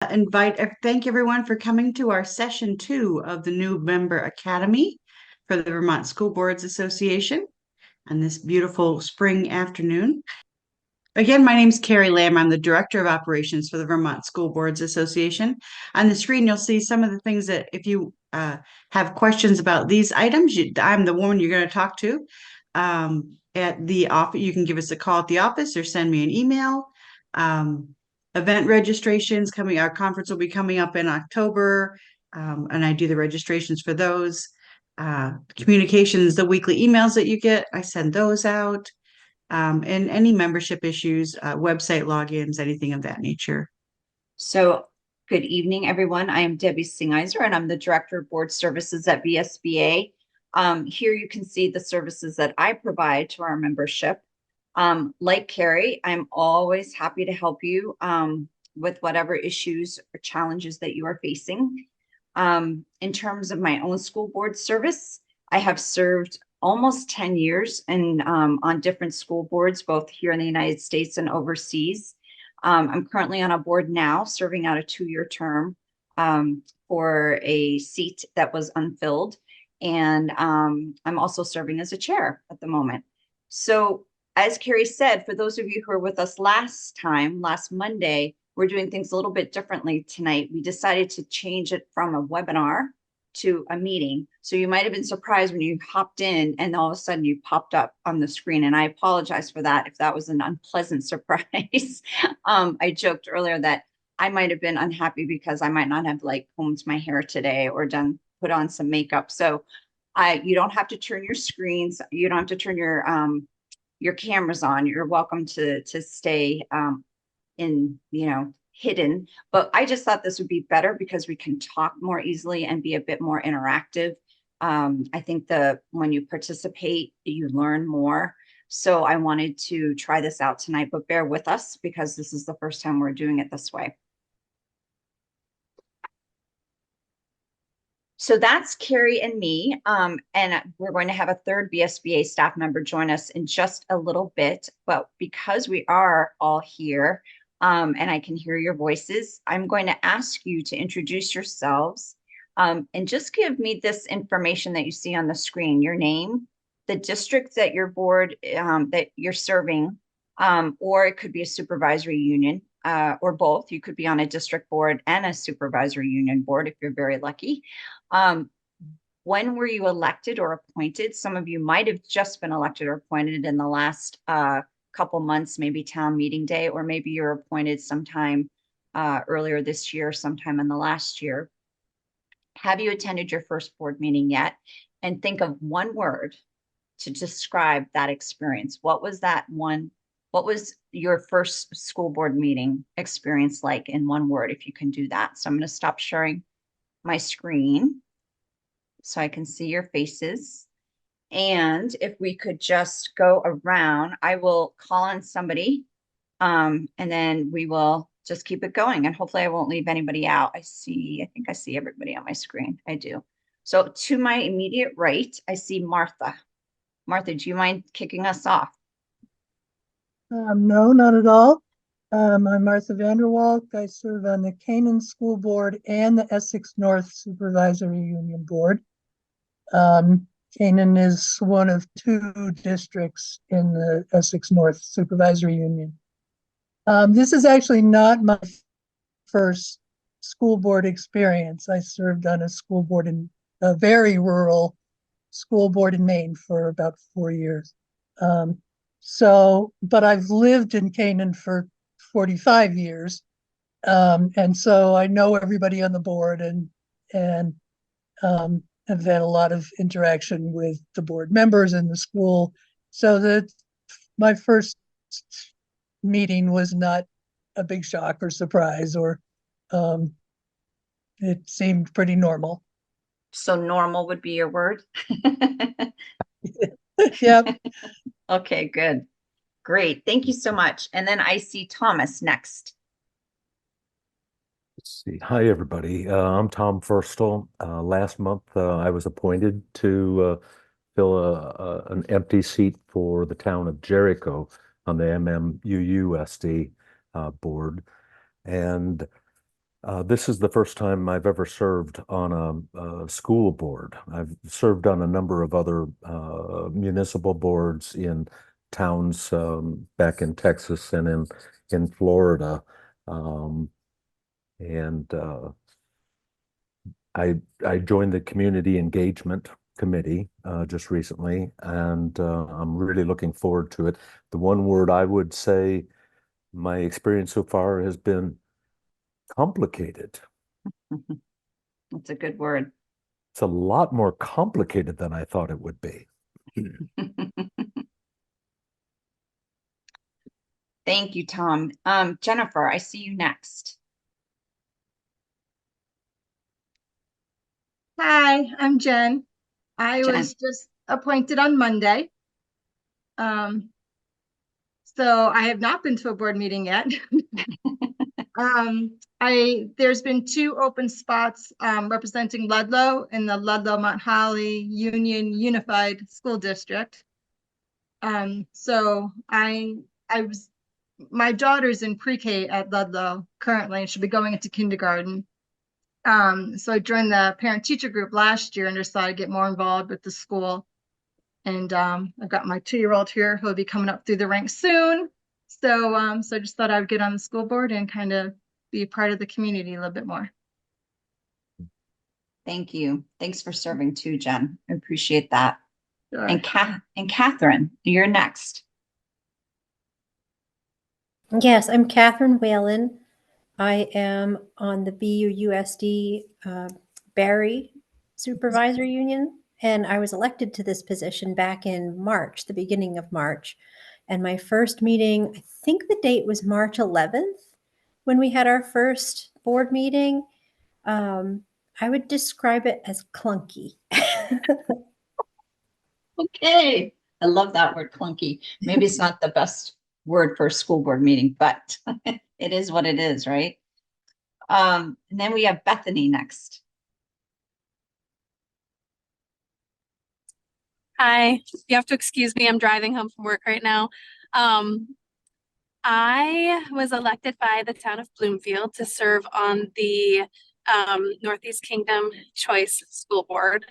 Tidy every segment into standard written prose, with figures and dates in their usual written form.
Thank everyone for coming to our session 2 of the new member academy for the Vermont School Boards Association on this beautiful spring afternoon. Again, my name is Carrie Lamb. I'm the Director of Operations for the Vermont School Boards Association. On the screen, you'll see some of the things that if you have questions about these items, I'm the woman you're going to talk to. At the office, you can give us a call at the office or send me an email. Event registrations coming, our conference will be coming up in October, and I do the registrations for those. Communications, the weekly emails that you get, I send those out. And any membership issues, website logins, anything of that nature. So, good evening, everyone. I am Debbie Singizer, and I'm the Director of Board Services at VSBA. Here you can see the services that I provide to our membership. Like Carrie, I'm always happy to help you with whatever issues or challenges that you are facing. In terms of my own school board service, I have served almost 10 years and on different school boards, both here in the United States and overseas. I'm currently on a board now, serving out a 2-year term for a seat that was unfilled. And I'm also serving as a chair at the moment. So as Carrie said, for those of you who were with us last Monday, we're doing things a little bit differently tonight. We decided to change it from a webinar to a meeting. So you might have been surprised when you hopped in and all of a sudden you popped up on the screen. And I apologize for that if that was an unpleasant surprise. I joked earlier that I might have been unhappy because I might not have combed my hair today or put on some makeup. So you don't have to turn your screens. You don't have to turn your cameras on. You're welcome to stay hidden. But I just thought this would be better because we can talk more easily and be a bit more interactive. I think when you participate, you learn more. So I wanted to try this out tonight, but bear with us because this is the first time we're doing it this way. So that's Carrie and me, and we're going to have a third VSBA staff member join us in just a little bit. But because we are all here, and I can hear your voices, I'm going to ask you to introduce yourselves and just give me this information that you see on the screen, your name, the district that your board that you're serving, or it could be a supervisory union or both. You could be on a district board and a supervisory union board if you're very lucky. When were you elected or appointed? Some of you might have just been elected or appointed in the last couple months, maybe town meeting day, or maybe you're appointed sometime earlier this year, sometime in the last year. Have you attended your first board meeting yet? And think of one word to describe that experience. What was that one? What was your first school board meeting experience like in one word, if you can do that? So I'm going to stop sharing my screen so I can see your faces. And if we could just go around, I will call on somebody and then we will just keep it going. And hopefully I won't leave anybody out. I think I see everybody on my screen. I do. So to my immediate right, I see Martha. Martha, do you mind kicking us off? No, not at all. I'm Martha Vanderwalk. I serve on the Canaan School Board and the Essex North Supervisory Union Board. Canaan is one of 2 districts in the Essex North Supervisory Union. This is actually not my first school board experience. I served on a school board in a very rural school board in Maine for about 4 years. But I've lived in Canaan for 45 years. And so I know everybody on the board and have had a lot of interaction with the board members in the school. So that my first meeting was not a big shock or surprise, or it seemed pretty normal. So normal would be your word? Yep. Okay, good. Great. Thank you so much. And then I see Thomas next. Let's see. Hi, everybody. I'm Tom Firstel. Last month, I was appointed to fill an empty seat for the town of Jericho on the MMUUSD board. And This is the first time I've ever served on a school board. I've served on a number of other municipal boards in towns back in Texas and in Florida. Um, and I joined the Community Engagement Committee just recently, and I'm really looking forward to it. The one word I would say my experience so far has been complicated. That's a good word. It's a lot more complicated than I thought it would be. Thank you, Tom. Jennifer, I see you next. Hi, I'm Jen. I Jen. was just appointed on Monday. So I have not been to a board meeting yet. There's been 2 open spots representing Ludlow in the Ludlow Mount Holly Union Unified School District. So my daughter's in pre-K at Ludlow currently, and she'll be going into kindergarten. So I joined the parent-teacher group last year and decided to get more involved with the school. And I've got my 2-year-old here who'll be coming up through the ranks soon. So I just thought I would get on the school board and kind of be a part of the community a little bit more. Thank you. Thanks for serving too, Jen. I appreciate that. Sure. And Catherine, you're next. Yes, I'm Catherine Whalen. I am on the BUUSD Barry Supervisory Union, and I was elected to this position back in March, the beginning of March. And my first meeting, I think the date was March 11th when we had our first board meeting. I would describe it as clunky. Okay. I love that word, clunky. Maybe it's not the best word for a school board meeting, but it is what it is, right? And then we have Bethany next. Hi, you have to excuse me. I'm driving home from work right now. I was elected by the town of Bloomfield to serve on the Northeast Kingdom Choice School Board.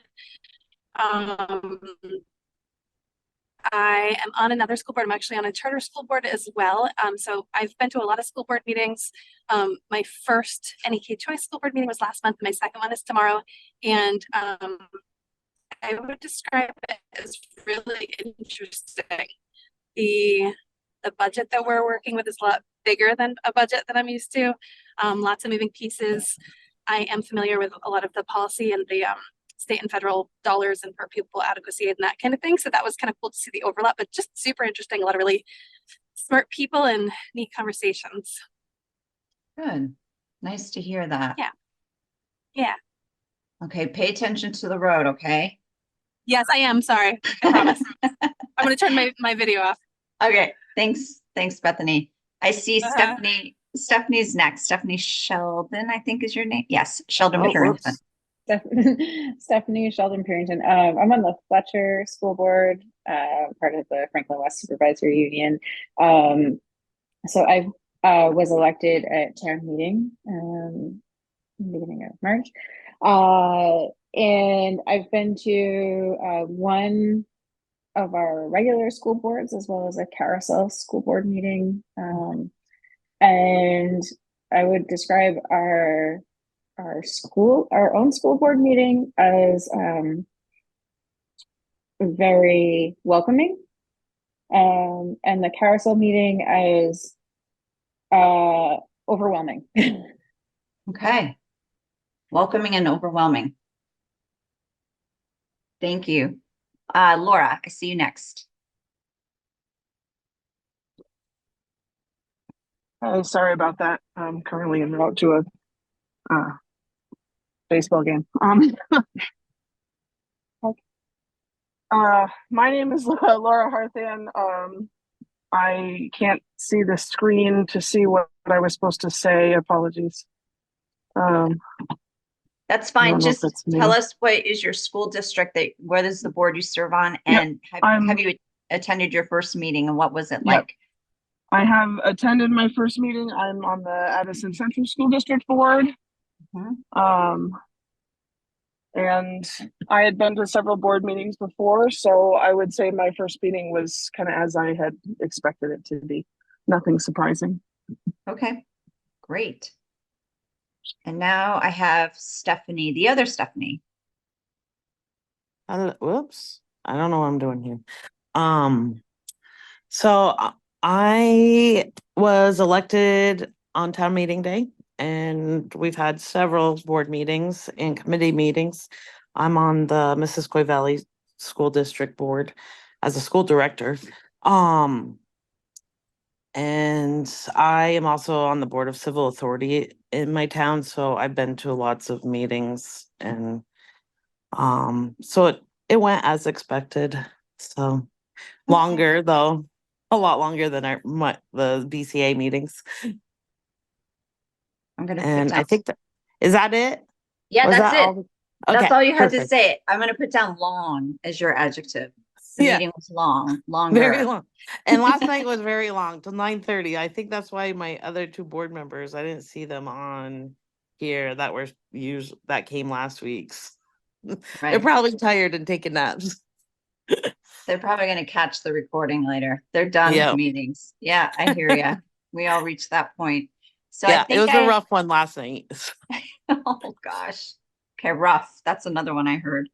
I am on another school board. I'm actually on a charter school board as well. So I've been to a lot of school board meetings. My first NEK Choice school board meeting was last month. My second one is tomorrow. And I would describe it as really interesting. The budget that we're working with is a lot bigger than a budget that I'm used to. Lots of moving pieces. I am familiar with a lot of the policy and the state and federal dollars and per pupil adequacy and that kind of thing. So that was kind of cool to see the overlap, but just super interesting. A lot of really smart people and neat conversations. Good. Nice to hear that. Yeah. Yeah. Okay. Pay attention to the road. Okay. Yes, I am. Sorry. I promise. I'm going to turn my video off. Okay. Thanks. Thanks, Bethany. I see Stephanie. Stephanie's next. Stephanie Sheldon, I think is your name. Yes. Sheldon Purington. Stephanie Sheldon Purington. I'm on the Fletcher School Board, part of the Franklin West Supervisory Union. So I was elected at town meeting beginning of March. And I've been to one of our regular school boards as well as a carousel school board meeting. And I would describe our own school board meeting as very welcoming, and the carousel meeting as overwhelming. Okay. Welcoming and overwhelming. Thank you. Laura, I see you next. Sorry about that. I'm currently en route to a baseball game. My name is Laura Harthan. I can't see the screen to see what I was supposed to say. Apologies. That's fine. Just tell us what is your school district what is the board you serve on, and have you attended your first meeting, and what was it like? I have attended my first meeting. I'm on the Addison Central School District Board. Mhm. And I had been to several board meetings before, so I would say my first meeting was kind of as I had expected it to be. Nothing surprising. Okay, great. And now I have Stephanie, the other Stephanie. Whoops, I don't know what I'm doing here. So I was elected on town meeting day, and we've had several board meetings and committee meetings. I'm on the Missisquoi Valley School District Board as a school director. And I am also on the Board of Civil Authority in my town, so I've been to lots of meetings, and so it went as expected. So longer though, a lot longer than the BCA meetings. I'm gonna put And I down, think is that it? yeah, Was that's that it. all? That's Okay, all you had to perfect. say. I'm gonna put down long as your adjective. The Yeah. meeting was long, Very longer. long. And last night was very long till 9:30. I think that's why my other two board members, I didn't see them on here that came last week's. They're Right. probably tired and taking naps. They're probably gonna catch the recording later. They're done Yeah. with meetings. Yeah, I hear ya. We all reached that point. So I Yeah, it think was a rough one last night. oh gosh. Okay, rough. That's another one I heard.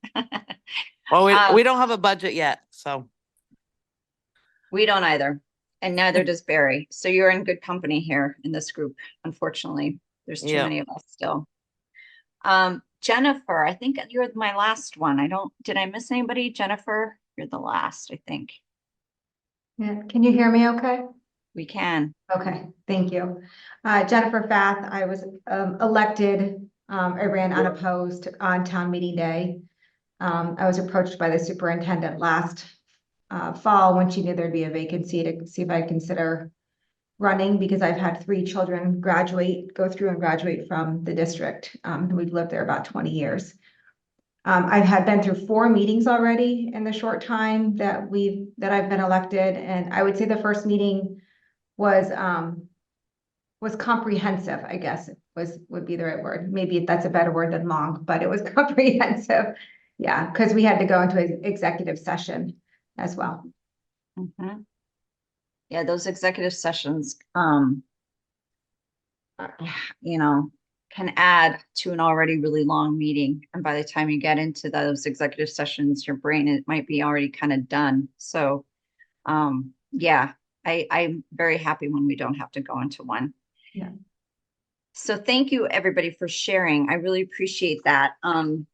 Well, Um, we don't have a budget yet, so We don't either. And neither does Barry. So you're in good company here in this group. Unfortunately, there's too yeah. many of us still. Jennifer, I think you're my last one. Did I miss anybody? Jennifer, you're the last, I think. Yeah, can you hear me okay? We can. Okay, thank you. Jennifer Fath, I was elected. I ran unopposed on town meeting day. I was approached by the superintendent last fall when she knew there'd be a vacancy to see if I'd consider running because I've had 3 children go through and graduate from the district. We've lived there about 20 years. I've been through 4 meetings already in the short time that I've been elected, and I would say the first meeting was comprehensive, I guess would be the right word. Maybe that's a better word than long, but it was comprehensive. Yeah, because we had to go into an executive session as well. Mhm. Yeah, those executive sessions, can add to an already really long meeting. And by the time you get into those executive sessions, your brain, it might be already kind of done. So, yeah, I'm very happy when we don't have to go into one. Yeah. So thank you everybody for sharing. I really appreciate that. I'm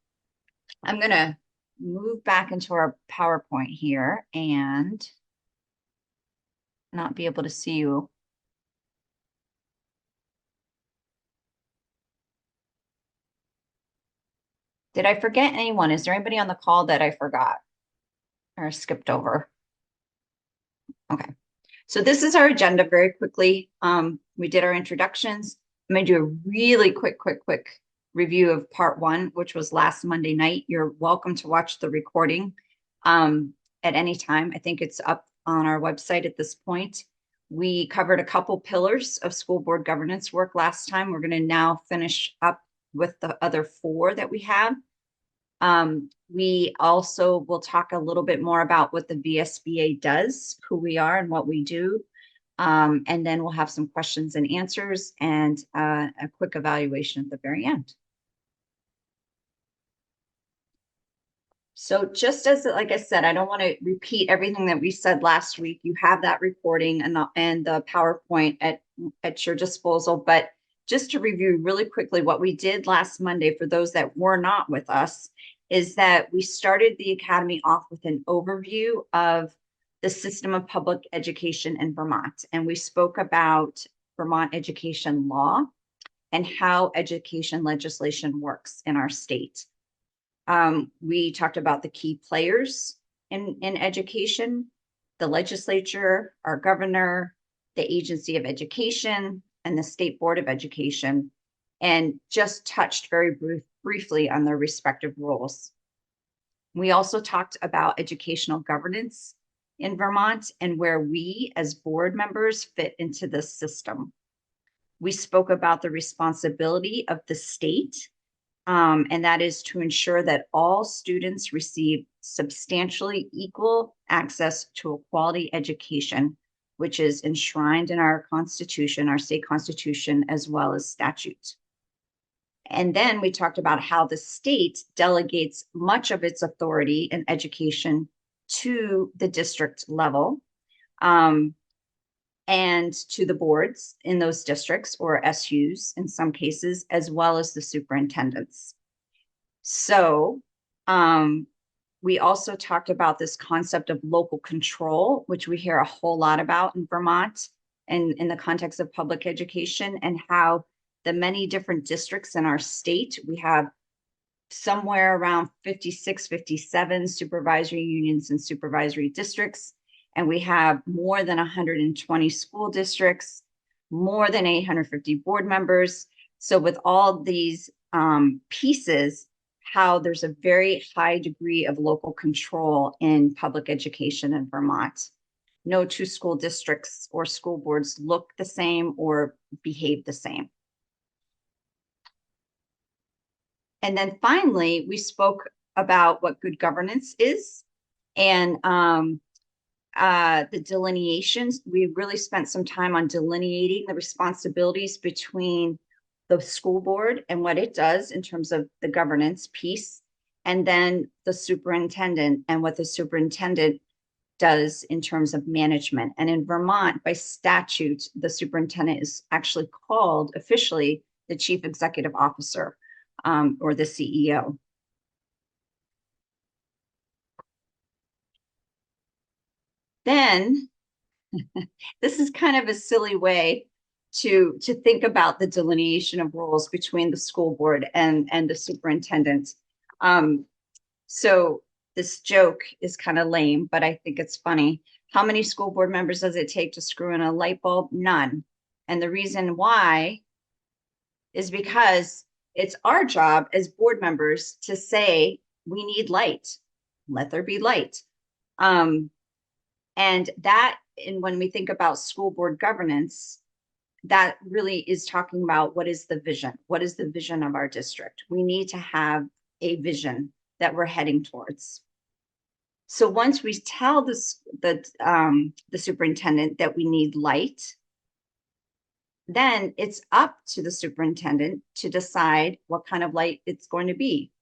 gonna move back into our PowerPoint here and not be able to see you. Did I forget anyone? Is there anybody on the call that I forgot or skipped over? Okay. So this is our agenda very quickly. We did our introductions. I'm going to do a really quick review of part 1, which was last Monday night. You're welcome to watch the recording at any time. I think it's up on our website at this point. We covered a couple pillars of school board governance work last time. We're going to now finish up with the other 4 that we have. We also will talk a little bit more about what the VSBA does, who we are and what we do. And then we'll have some questions and answers and a quick evaluation at the very end. So just as, like I said, I don't want to repeat everything that we said last week. You have that recording and the PowerPoint at your disposal. But just to review really quickly what we did last Monday for those that were not with us is that we started the Academy off with an overview of the system of public education in Vermont. And we spoke about Vermont education law and how education legislation works in our state. We talked about the key players in education, the legislature, our governor, the Agency of Education, and the State Board of Education, and just touched very briefly on their respective roles. We also talked about educational governance in Vermont and where we as board members fit into this system. We spoke about the responsibility of the state, and that is to ensure that all students receive substantially equal access to a quality education, which is enshrined in our Constitution, our state constitution, as well as statutes. And then we talked about how the state delegates much of its authority in education to the district level, and to the boards in those districts, or SUs in some cases, as well as the superintendents. So we also talked about this concept of local control, which we hear a whole lot about in Vermont and in the context of public education, and how the many different districts in our state, we have somewhere around 56, 57 supervisory unions and supervisory districts. And we have more than 120 school districts, more than 850 board members. So with all these pieces, how there's a very high degree of local control in public education in Vermont. No two school districts or school boards look the same or behave the same. And then finally, we spoke about what good governance is, and the delineations. We really spent some time on delineating the responsibilities between the school board and what it does in terms of the governance piece, and then the superintendent and what the superintendent does in terms of management. And in Vermont, by statute, the superintendent is actually called officially the chief executive officer, or the CEO. Then this is kind of a silly way to think about the delineation of roles between the school board and the superintendent. So this joke is kind of lame, but I think it's funny. How many school board members does it take to screw in a light bulb? None. And the reason why is because it's our job as board members to say, we need light, let there be light. And that, and when we think about school board governance, that really is talking about what is the vision? What is the vision of our district? We need to have a vision that we're heading towards. So once we tell the superintendent that we need light, then it's up to the superintendent to decide what kind of light it's going to be.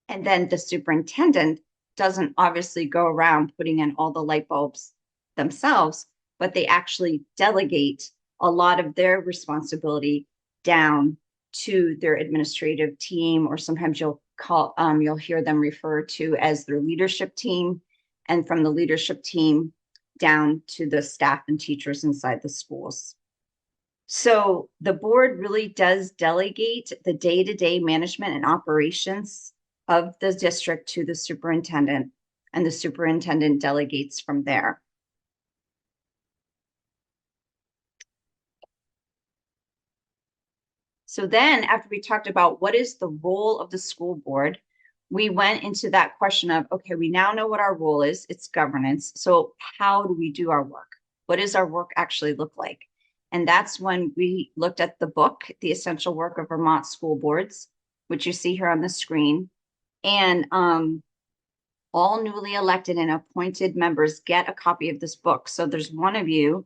And then the superintendent doesn't obviously go around putting in all the light bulbs themselves, but they actually delegate a lot of their responsibility down to their administrative team, or sometimes you'll hear them refer to as their leadership team, and from the leadership team down to the staff and teachers inside the schools. So the board really does delegate the day-to-day management and operations of the district to the superintendent, and the superintendent delegates from there. So then after we talked about what is the role of the school board, we went into that question of, okay, we now know what our role is, it's governance. So how do we do our work? What does our work actually look like? And that's when we looked at the book, The Essential Work of Vermont School Boards, which you see here on the screen. And all newly elected and appointed members get a copy of this book. So there's one of you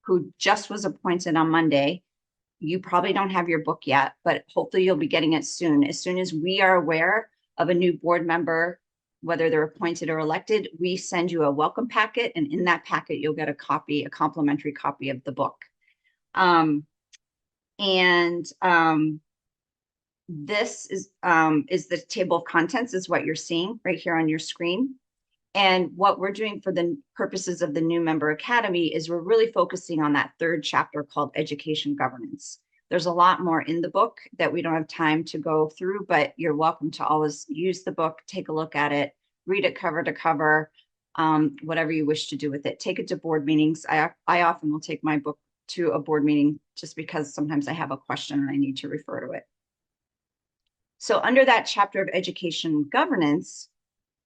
who just was appointed on Monday. You probably don't have your book yet, but hopefully you'll be getting it soon. As soon as we are aware of a new board member, whether they're appointed or elected, we send you a welcome packet, and in that packet, you'll get a copy, a complimentary copy of the book. This is the table of contents, is what you're seeing right here on your screen. And what we're doing for the purposes of the new member academy is we're really focusing on that third chapter called education governance. There's a lot more in the book that we don't have time to go through, but you're welcome to always use the book, take a look at it, read it cover to cover, whatever you wish to do with it. Take it to board meetings. I often will take my book to a board meeting just because sometimes I have a question and I need to refer to it. So under that chapter of education governance,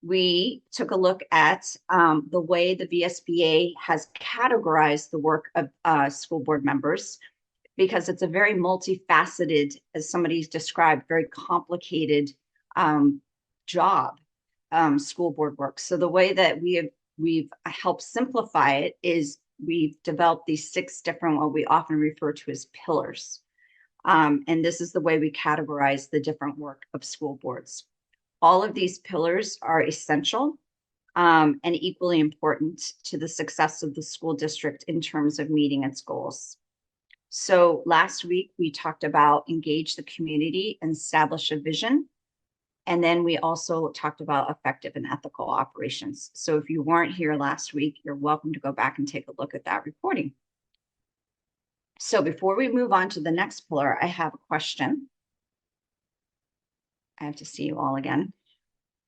we took a look at the way the VSBA has categorized the work of school board members, because it's a very multifaceted, as somebody's described, very complicated job, school board work. So the way that we've helped simplify it is we've developed these 6 different, what we often refer to as pillars. And this is the way we categorize the different work of school boards. All of these pillars are essential and equally important to the success of the school district in terms of meeting its goals. So last week, we talked about engage the community and establish a vision. And then we also talked about effective and ethical operations. So if you weren't here last week, you're welcome to go back and take a look at that recording. So before we move on to the next pillar, I have a question. I have to see you all again.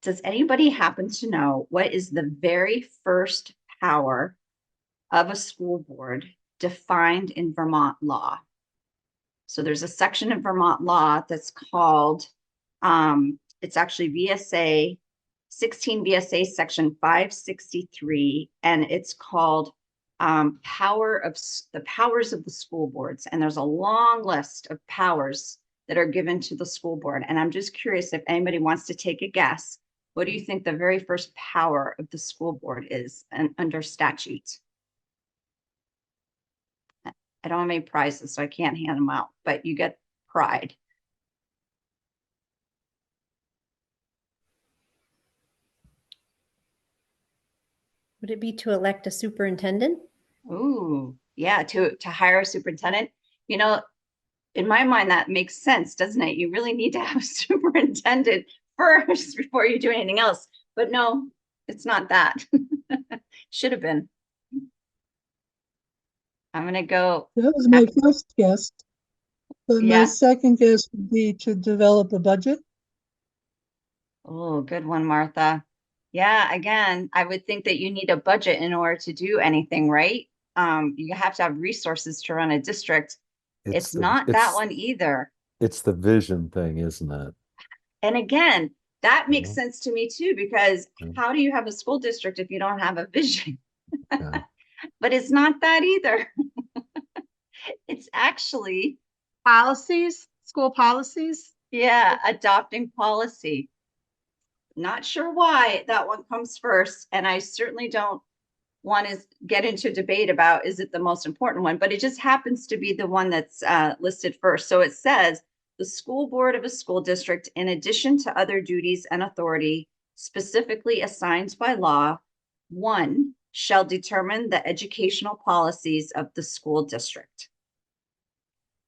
Does anybody happen to know what is the very first power of a school board defined in Vermont law? So there's a section in Vermont law that's called, it's actually VSA, 16 VSA section 563, and it's called the powers of the school boards. And there's a long list of powers that are given to the school board. And I'm just curious if anybody wants to take a guess. What do you think the very first power of the school board is under statute? I don't have any prizes, so I can't hand them out, but you get pride. Would it be to elect a superintendent? Ooh, yeah, to hire a superintendent. You know, in my mind, that makes sense, doesn't it? You really need to have a superintendent first before you do anything else. But no, it's not that. Should have been. I'm gonna go. That was my first guess. But my Yeah. second guess would be to develop a budget. Oh, good one, Martha. Yeah, again, I would think that you need a budget in order to do anything, right? You have to have resources to run a district. It's not that one either. It's the vision thing, isn't it? And again, that makes Mhm. sense to me too, because Mhm. how do you have a school district if you don't have a vision? Yeah. But it's not that either. It's actually, Policies, school policies. yeah, adopting policy. Not sure why that one comes first, and I certainly don't want to get into debate about is it the most important one, but it just happens to be the one that's listed first. So it says the school board of a school district, in addition to other duties and authority specifically assigned by law, 1, shall determine the educational policies of the school district.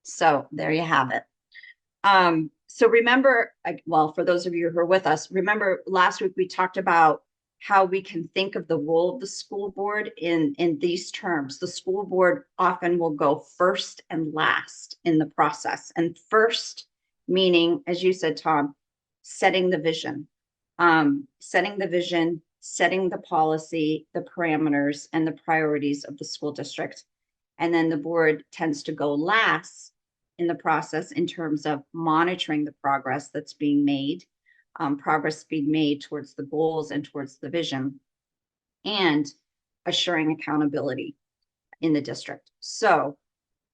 So there you have it. So remember, well, for those of you who are with us, remember last week we talked about how we can think of the role of the school board in these terms. The school board often will go first and last in the process. And first, meaning, as you said, Tom, setting the vision, setting the policy, the parameters, and the priorities of the school district. And then the board tends to go last in the process in terms of monitoring the progress that's being made, progress being made towards the goals and towards the vision, and assuring accountability in the district. So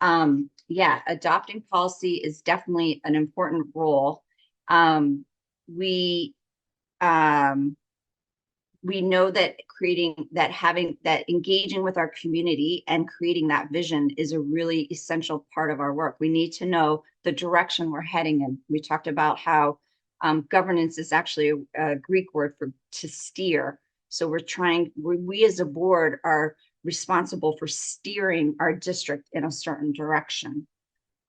yeah, adopting policy is definitely an important role. We know that engaging with our community and creating that vision is a really essential part of our work. We need to know the direction we're heading in. We talked about how governance is actually a Greek word for to steer. So we as a board are responsible for steering our district in a certain direction.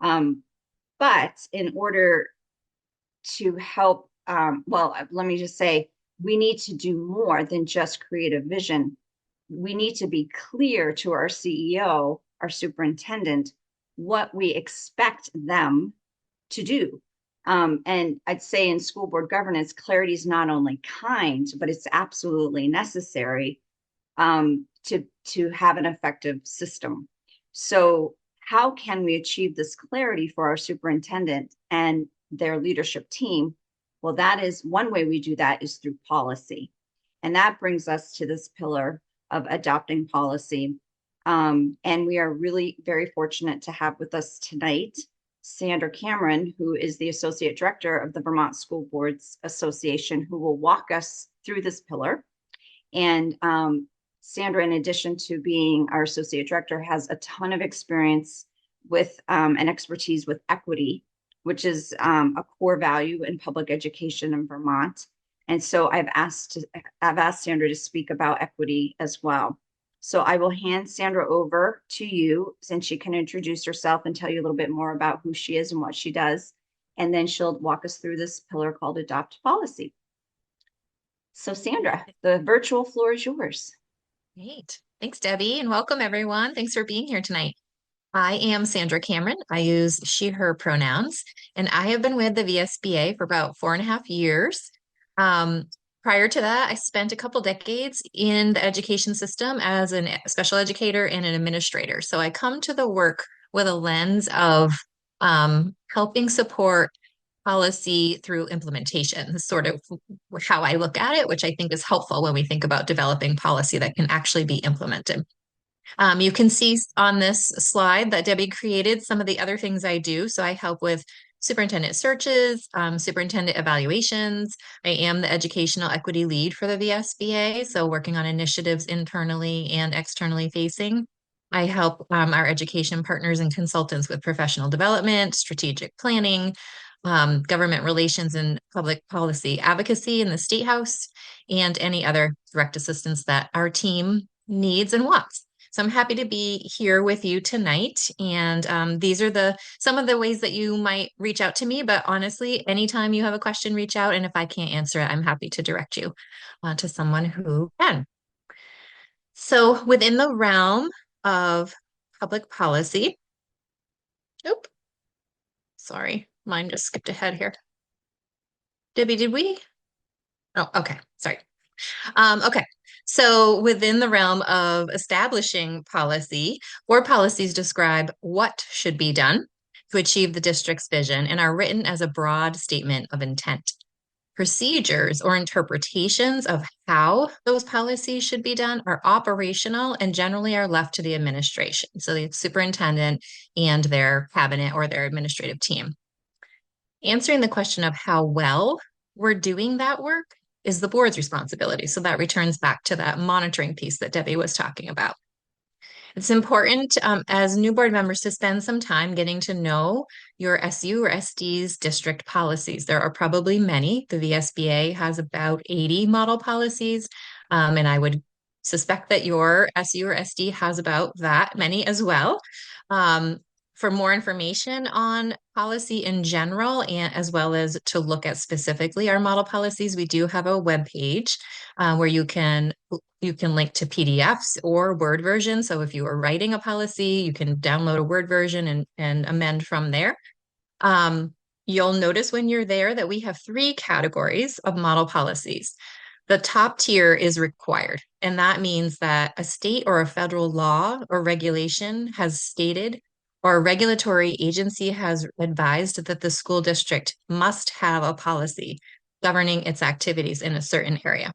But in order to help, well, let me just say, we need to do more than just create a vision. We need to be clear to our CEO, our superintendent, what we expect them to do. And I'd say in school board governance, clarity is not only kind, but it's absolutely necessary to have an effective system. So how can we achieve this clarity for our superintendent and their leadership team? Well, that is one way we do that is through policy. And that brings us to this pillar of adopting policy. And we are really very fortunate to have with us tonight Sandra Cameron, who is the Associate Director of the Vermont School Boards Association, who will walk us through this pillar. And Sandra, in addition to being our Associate Director, has a ton of experience with and expertise with equity, which is a core value in public education in Vermont. And so I've asked Sandra to speak about equity as well. So I will hand Sandra over to you, since she can introduce herself and tell you a little bit more about who she is and what she does. And then she'll walk us through this pillar called Adopt Policy. So Sandra, the virtual floor is yours. Great. Thanks, Debbie, and welcome everyone. Thanks for being here tonight. I am Sandra Cameron. I use she, her pronouns, and I have been with the VSBA for about 4.5 years. Prior to that, I spent a couple decades in the education system as a special educator and an administrator. So I come to the work with a lens of helping support policy through implementation. This is sort of how I look at it, which I think is helpful when we think about developing policy that can actually be implemented. You can see on this slide that Debbie created some of the other things I do. So I help with superintendent searches, superintendent evaluations. I am the educational equity lead for the VSBA, so working on initiatives internally and externally facing. I help our education partners and consultants with professional development, strategic planning, government relations and public policy advocacy in the State House, and any other direct assistance that our team needs and wants. So I'm happy to be here with you tonight. And these are some of the ways that you might reach out to me. But honestly, anytime you have a question, reach out. And if I can't answer it, I'm happy to direct you to someone who can. So within the realm of public policy, sorry, mine just skipped ahead here. Debbie, did we? Oh, okay, sorry. Okay. So within the realm of establishing policy, board policies describe what should be done to achieve the district's vision and are written as a broad statement of intent. Procedures or interpretations of how those policies should be done are operational and generally are left to the administration, so the superintendent and their cabinet or their administrative team. Answering the question of how well we're doing that work is the board's responsibility. So that returns back to that monitoring piece that Debbie was talking about. It's important as new board members to spend some time getting to know your SU or SD's district policies. There are probably many. The VSBA has about 80 model policies, and I would suspect that your SU or SD has about that many as well. For more information on policy in general, and as well as to look at specifically our model policies, we do have a web page where you can link to PDFs or Word version. So if you are writing a policy, you can download a Word version and amend from there. You'll notice when you're there that we have 3 categories of model policies. The top tier is required, and that means that a state or a federal law or regulation has stated or a regulatory agency has advised that the school district must have a policy governing its activities in a certain area.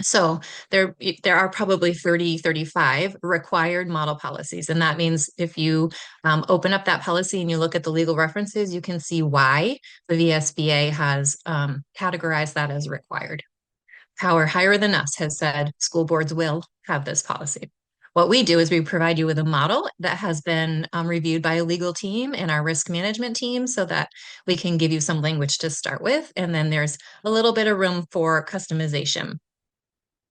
So there are probably 30, 35 required model policies. And that means if you open up that policy and you look at the legal references, you can see why the VSBA has categorized that as required. Power higher than us has said school boards will have this policy. What we do is we provide you with a model that has been reviewed by a legal team and our risk management team so that we can give you some language to start with. And then there's a little bit of room for customization.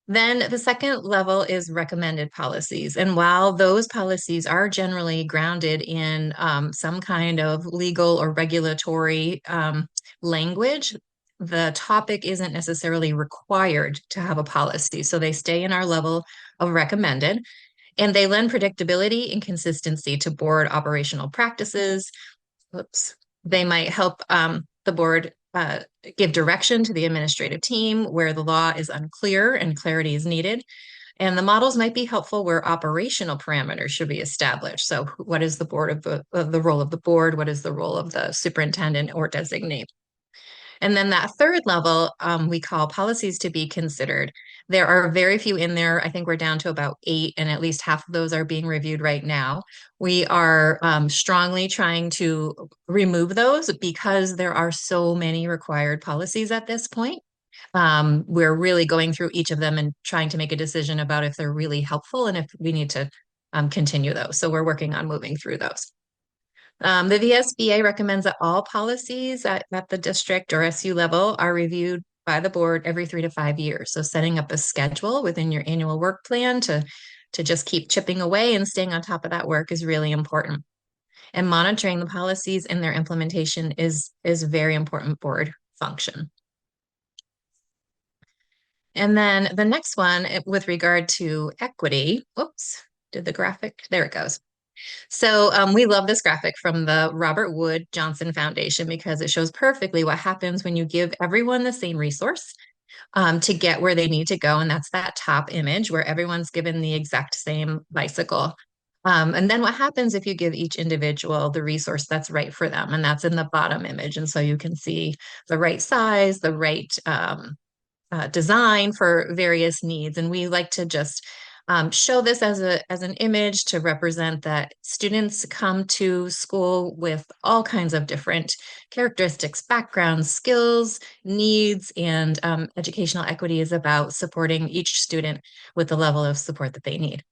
Then the second level is recommended policies. And while those policies are generally grounded in some kind of legal or regulatory language, the topic isn't necessarily required to have a policy. So they stay in our level of recommended. And they lend predictability and consistency to board operational practices. They might help the board give direction to the administrative team where the law is unclear and clarity is needed. And the models might be helpful where operational parameters should be established. So what is the role of the board? What is the role of the superintendent or designate? And then that third level, we call policies to be considered. There are very few in there. I think we're down to about 8, and at least half of those are being reviewed right now. We are strongly trying to remove those because there are so many required policies at this point. We're really going through each of them and trying to make a decision about if they're really helpful and if we need to continue those. So we're working on moving through those. The VSBA recommends that all policies at the district or SU level are reviewed by the board every 3 to 5 years. So setting up a schedule within your annual work plan to just keep chipping away and staying on top of that work is really important. And monitoring the policies and their implementation is very important board function. And then the next one with regard to equity, whoops, did the graphic, there it goes. So we love this graphic from the Robert Wood Johnson Foundation because it shows perfectly what happens when you give everyone the same resource to get where they need to go. And that's that top image where everyone's given the exact same bicycle. And then what happens if you give each individual the resource that's right for them? And that's in the bottom image. And so you can see the right size, the right design for various needs. And we like to just show this as an image to represent that students come to school with all kinds of different characteristics, backgrounds, skills, needs, and educational equity is about supporting each student with the level of support that they need.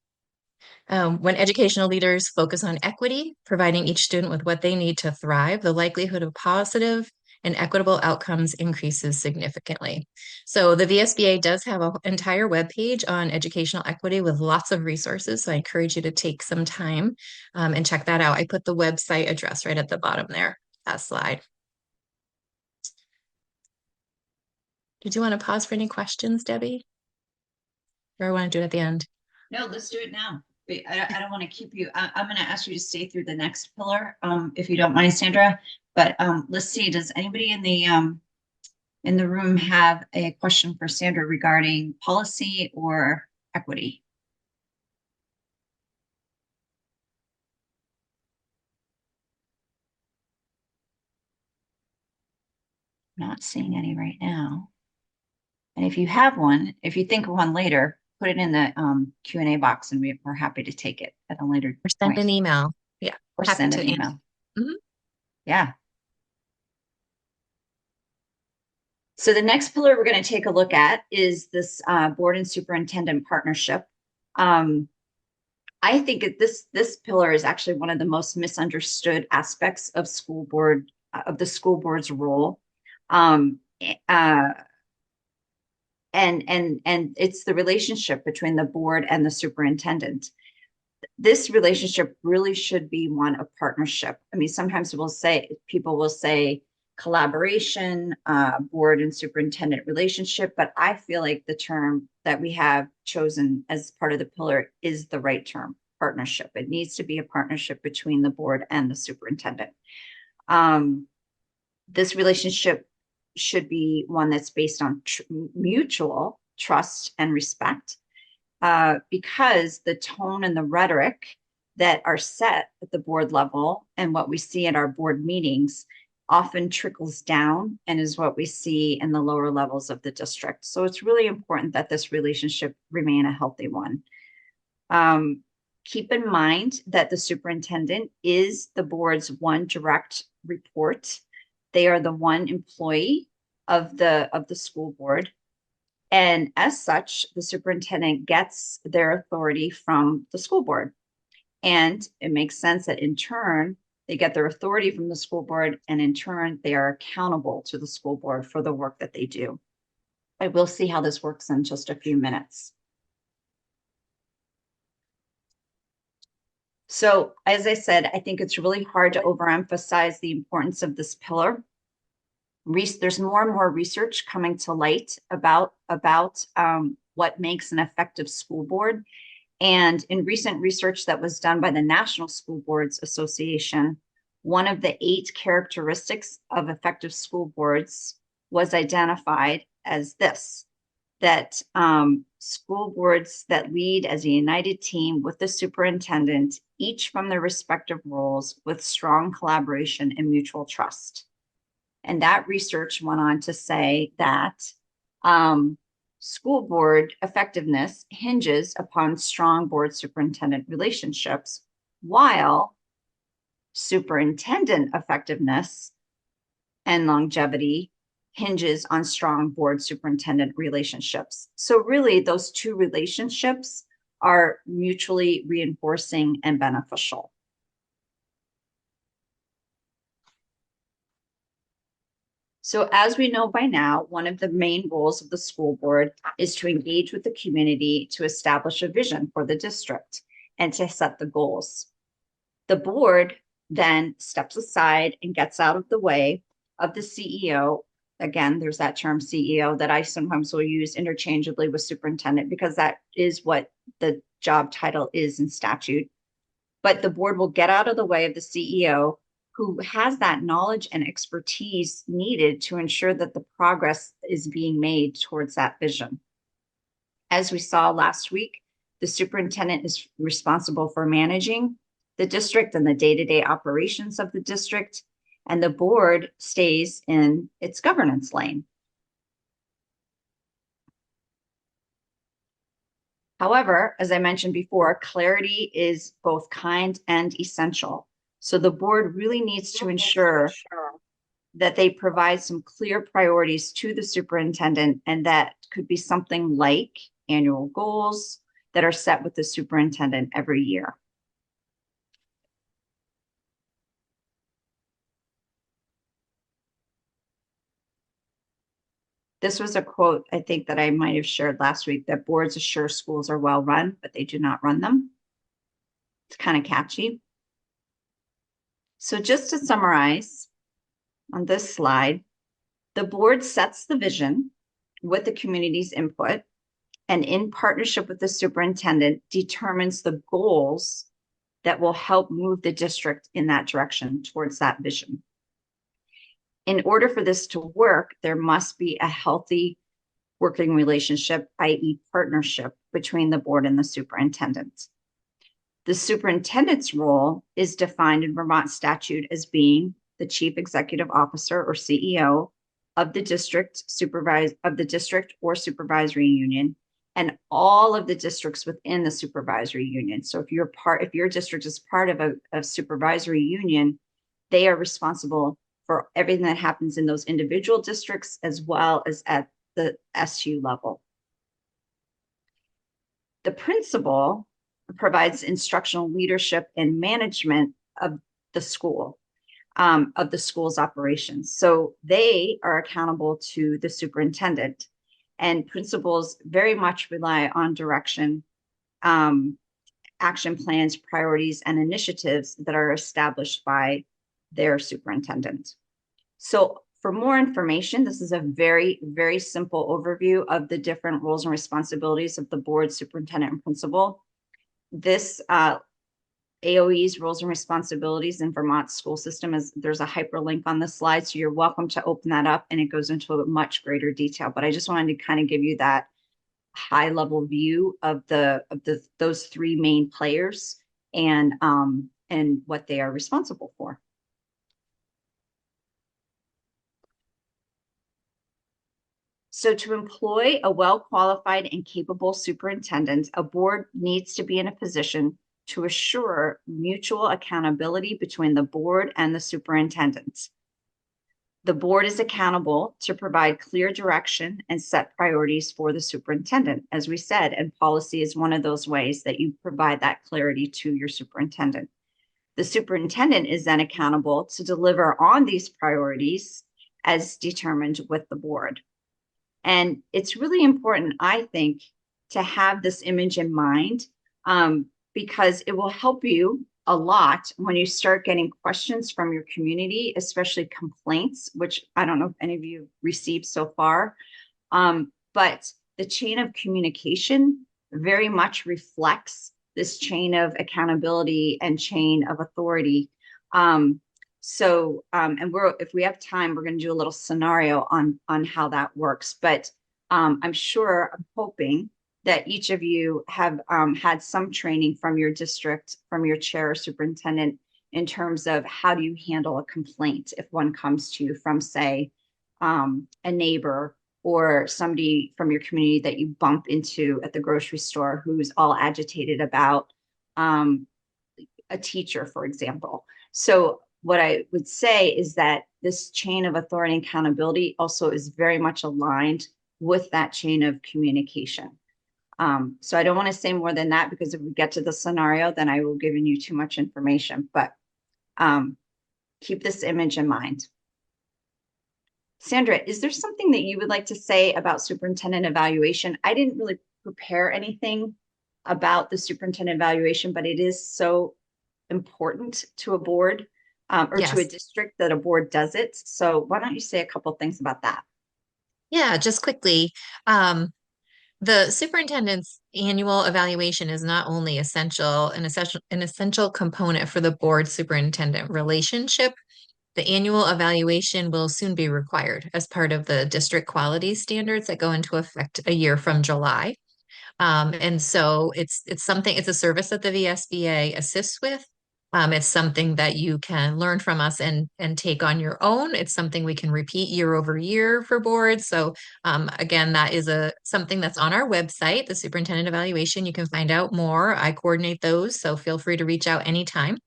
When educational leaders focus on equity, providing each student with what they need to thrive, the likelihood of positive and equitable outcomes increases significantly. So the VSBA does have an entire webpage on educational equity with lots of resources. So I encourage you to take some time and check that out. I put the website address right at the bottom there, that slide. Did you want to pause for any questions, Debbie? Or I want to do it at the end? No, let's do it now. I don't want to keep you. I'm going to ask you to stay through the next pillar, if you don't mind, Sandra. But let's see. Does anybody in the room have a question for Sandra regarding policy or equity? Not seeing any right now. And if you have one, if you think of one later, put it in the Q&A box, and we're happy to take it at a later Or send point. an email. Yeah. Or happy send to an answer. email. Mhm. Yeah. So the next pillar we're going to take a look at is this board and superintendent partnership. I think this pillar is actually one of the most misunderstood aspects of school board, of the school board's role. And it's the relationship between the board and the superintendent. This relationship really should be one of partnership. I mean, sometimes people will say collaboration, board and superintendent relationship, but I feel like the term that we have chosen as part of the pillar is the right term, partnership. It needs to be a partnership between the board and the superintendent. This relationship should be one that's based on mutual trust and respect, because the tone and the rhetoric that are set at the board level and what we see at our board meetings often trickles down and is what we see in the lower levels of the district. So it's really important that this relationship remain a healthy one. Keep in mind that the superintendent is the board's one direct report. They are the one employee of the school board. And as such, the superintendent gets their authority from the school board. And it makes sense that in turn, they get their authority from the school board, and in turn, they are accountable to the school board for the work that they do. I will see how this works in just a few minutes. So, as I said, I think it's really hard to overemphasize the importance of this pillar. There's more and more research coming to light about what makes an effective school board. And in recent research that was done by the National School Boards Association, one of the 8 characteristics of effective school boards was identified as this, that school boards that lead as a united team with the superintendent, each from their respective roles with strong collaboration and mutual trust. And that research went on to say that school board effectiveness hinges upon strong board superintendent relationships, while superintendent effectiveness and longevity hinges on strong board superintendent relationships. So really, those two relationships are mutually reinforcing and beneficial. So as we know by now, one of the main roles of the school board is to engage with the community to establish a vision for the district and to set the goals. The board then steps aside and gets out of the way of the CEO. Again, there's that term CEO that I sometimes will use interchangeably with superintendent, because that is what the job title is in statute. But the board will get out of the way of the CEO, who has that knowledge and expertise needed to ensure that the progress is being made towards that vision. As we saw last week, the superintendent is responsible for managing the district and the day-to-day operations of the district, and the board stays in its governance lane. However, as I mentioned before, clarity is both kind and essential. So the board really needs to ensure that they provide some clear priorities to the superintendent, and that could be something like annual goals that are set with the superintendent every year. This was a quote, I think, that I might have shared last week, that boards assure schools are well run, but they do not run them. It's kind of catchy. So just to summarize on this slide, the board sets the vision with the community's input, and in partnership with the superintendent determines the goals that will help move the district in that direction towards that vision. In order for this to work, there must be a healthy working relationship, i.e. partnership, between the board and the superintendent. The superintendent's role is defined in Vermont statute as being the chief executive officer or CEO of the district or supervisory union, and all of the districts within the supervisory union. So if your district is part of a supervisory union, they are responsible for everything that happens in those individual districts as well as at the SU level. The principal provides instructional leadership and management of the school, of the school's operations. So they are accountable to the superintendent, and principals very much rely on direction, action plans, priorities, and initiatives that are established by their superintendent. So for more information, this is a very, very simple overview of the different roles and responsibilities of the board, superintendent, and principal. This AOE's roles and responsibilities in Vermont school system there's a hyperlink on the slide, so you're welcome to open that up, and it goes into a much greater detail. But I just wanted to kind of give you that high level view of those three main players and what they are responsible for. So to employ a well-qualified and capable superintendent, a board needs to be in a position to assure mutual accountability between the board and the superintendent. The board is accountable to provide clear direction and set priorities for the superintendent, as we said, and policy is one of those ways that you provide that clarity to your superintendent. The superintendent is then accountable to deliver on these priorities as determined with the board. And it's really important, I think, to have this image in mind, because it will help you a lot when you start getting questions from your community, especially complaints, which I don't know if any of you received so far. But the chain of communication very much reflects this chain of accountability and chain of authority. If we have time, we're going to do a little scenario on how that works. But I'm hoping that each of you have had some training from your district, from your chair or superintendent, in terms of how do you handle a complaint if one comes to you from, say, a neighbor or somebody from your community that you bump into at the grocery store who's all agitated about a teacher, for example. So what I would say is that this chain of authority and accountability also is very much aligned with that chain of communication. So I don't want to say more than that, because if we get to the scenario, then I will give you too much information, but keep this image in mind. Sandra, is there something that you would like to say about superintendent evaluation? I didn't really prepare anything about the superintendent evaluation, but it is so important to a board or to a Yes. district that a board does it. So why don't you say a couple things about that? Yeah, just quickly. The superintendent's annual evaluation is not only an essential component for the board superintendent relationship. The annual evaluation will soon be required as part of the district quality standards that go into effect a year from July. And so it's a service that the VSBA assists with. It's something that you can learn from us and take on your own. It's something we can repeat year over year for boards. So again, that is something that's on our website, the superintendent evaluation. You can find out more. I coordinate those, so feel free to reach out anytime.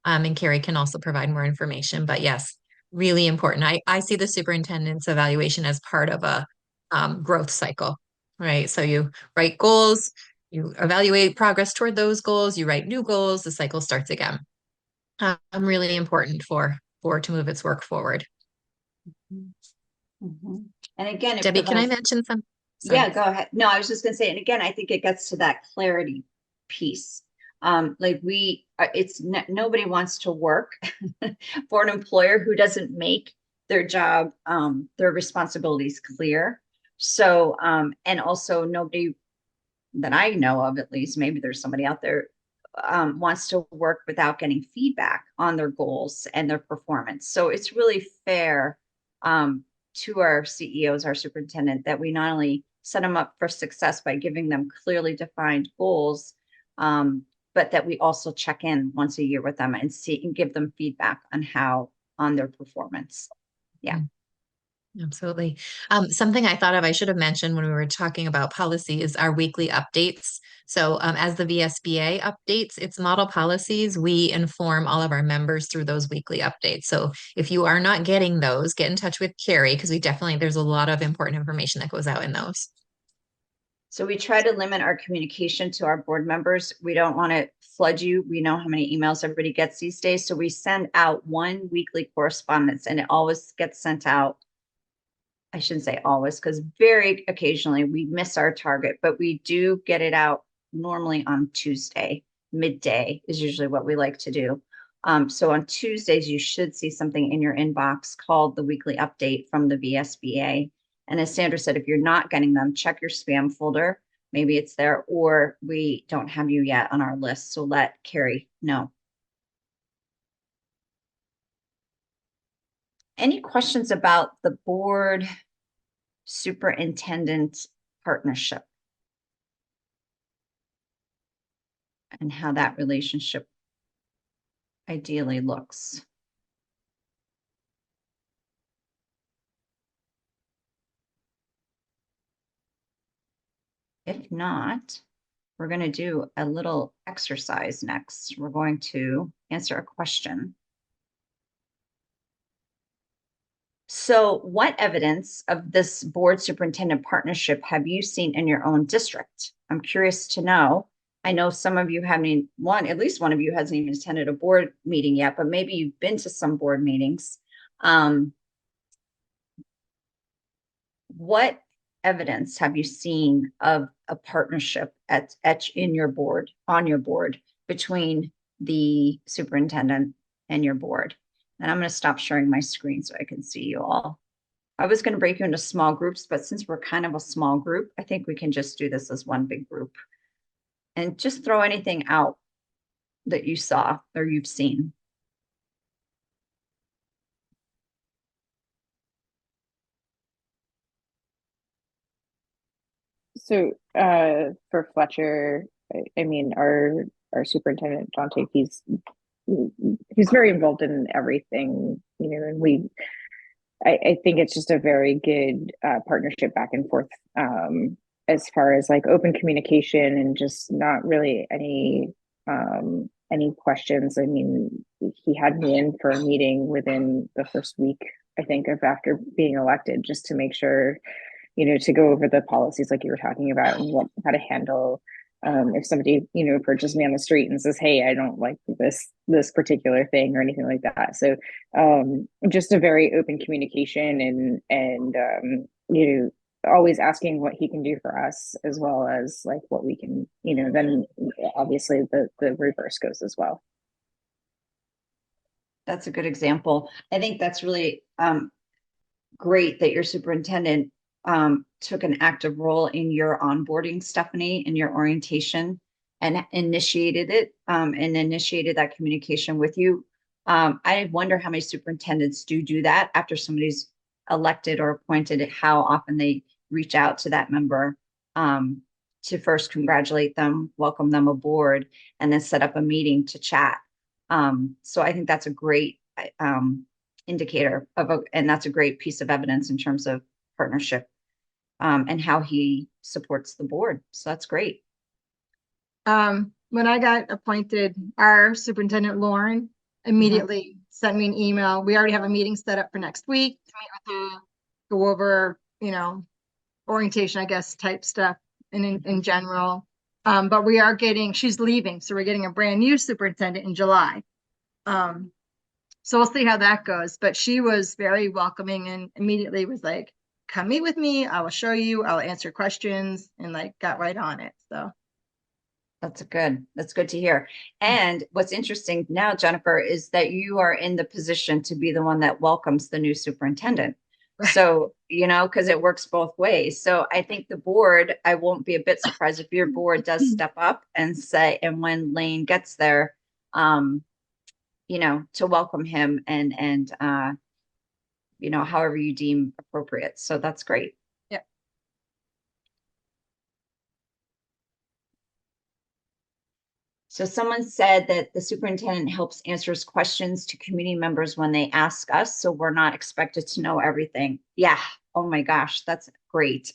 And Carrie can also provide more information. But yes, really important. I see the superintendent's evaluation as part of a growth cycle, right? So you write goals, you evaluate progress toward those goals, you write new goals, the cycle starts again. Really important for board to move its work forward. And again, it Debbie, can I provides- mention some? Sorry. Yeah, go ahead. No, I was just gonna say, and again, I think it gets to that clarity piece. Like nobody wants to work for an employer who doesn't make their job, their responsibilities clear. So, and also nobody that I know of, at least, maybe there's somebody out there, wants to work without getting feedback on their goals and their performance. So it's really fair, to our CEOs, our superintendent, that we not only set them up for success by giving them clearly defined goals, but that we also check in once a year with them and see and give them feedback on their performance. Yeah. Absolutely. Something I thought of, I should have mentioned when we were talking about policy is our weekly updates. So as the VSBA updates its model policies, we inform all of our members through those weekly updates. So if you are not getting those, get in touch with Carrie, because there's a lot of important information that goes out in those. So we try to limit our communication to our board members. We don't want to flood you. We know how many emails everybody gets these days. So we send out one weekly correspondence, and it always gets sent out. I shouldn't say always, because very occasionally we miss our target, but we do get it out normally on Tuesday. Midday is usually what we like to do. So on Tuesdays, you should see something in your inbox called the weekly update from the VSBA. And as Sandra said, if you're not getting them, check your spam folder. Maybe it's there, or we don't have you yet on our list. So let Carrie know. Any questions about the board superintendent partnership and how that relationship ideally looks? If not, we're going to do a little exercise next. We're going to answer a question. So what evidence of this board superintendent partnership have you seen in your own district? I'm curious to know. I know some of you haven't, at least one of you hasn't even attended a board meeting yet, but maybe you've been to some board meetings. What evidence have you seen of a partnership on your board between the superintendent and your board? And I'm going to stop sharing my screen so I can see you all. I was going to break you into small groups, but since we're kind of a small group, I think we can just do this as one big group. And just throw anything out that you saw or you've seen. So for Fletcher, I mean, our superintendent, Dante, he's he's very involved in everything, you know, and I think it's just a very good partnership back and forth, as far as like open communication and just not really any questions. I mean, he had me in for a meeting within the first week, I think, of after being elected, just to make sure, you know, to go over the policies like you were talking about and how to handle if somebody, you know, approaches me on the street and says, "Hey, I don't like this particular thing," or anything like that. So just a very open communication and you know, always asking what he can do for us as well as like what we can, you know, then obviously the reverse goes as well. That's a good example. I think that's really great that your superintendent took an active role in your onboarding, Stephanie, in your orientation, and initiated it and initiated that communication with you. I wonder how many superintendents do that after somebody's elected or appointed, how often they reach out to that member to first congratulate them, welcome them aboard, and then set up a meeting to chat. So I think that's a great indicator and that's a great piece of evidence in terms of partnership and how he supports the board. So that's great. When I got appointed, our superintendent, Lauren, immediately sent me an email. We already have a meeting set up for next week to meet with her, go over, you know, orientation, I guess, type stuff in general. But we are she's leaving, so we're getting a brand new superintendent in July. So we'll see how that goes. But she was very welcoming and immediately was like, "Come meet with me. I will show you. I'll answer questions," and like got right on it. So that's good to hear. And what's interesting now, Jennifer, is that you are in the position to be the one that welcomes the new superintendent. So, you know, because it works both ways. So I think the board, I won't be a bit surprised if your board does step up and say, and when Lane gets there, you know, to welcome him and you know, however you deem appropriate. So that's great. Yeah. So someone said that the superintendent helps answers questions to community members when they ask us, so we're not expected to know everything. Yeah. Oh my gosh, that's great.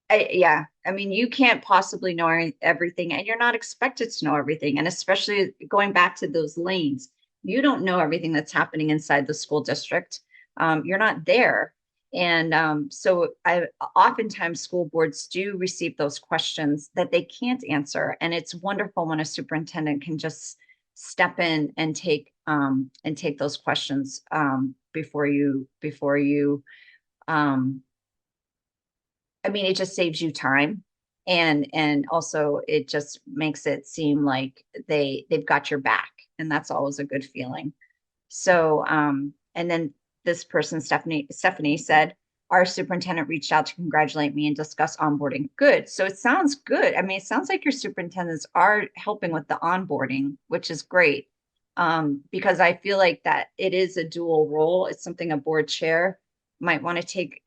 Yeah, I mean, you can't possibly know everything, and you're not expected to know everything. And especially going back to those lanes, you don't know everything that's happening inside the school district. You're not there. And so oftentimes school boards do receive those questions that they can't answer. And it's wonderful when a superintendent can just step in and take those questions before you I mean, it just saves you time. And also it just makes it seem like they've got your back, and that's always a good feeling. So and then this person, Stephanie said, our superintendent reached out to congratulate me and discuss onboarding. Good. So it sounds good. I mean, it sounds like your superintendents are helping with the onboarding, which is great. Because I feel like that it is a dual role. It's something a board chair might want to take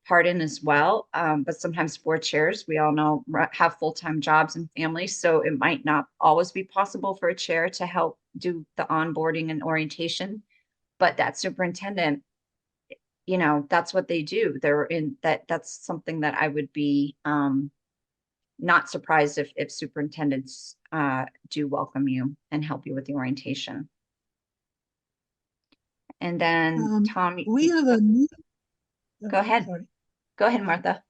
part in as well. But sometimes board chairs, we all know, have full-time jobs and families. So it might not always be possible for a chair to help do the onboarding and orientation. But that superintendent, you know, that's what they do. That's something that I would be not surprised if superintendents do welcome you and help you with the orientation. And then Tom, we have a new. Go ahead. Sorry. Go ahead, Martha.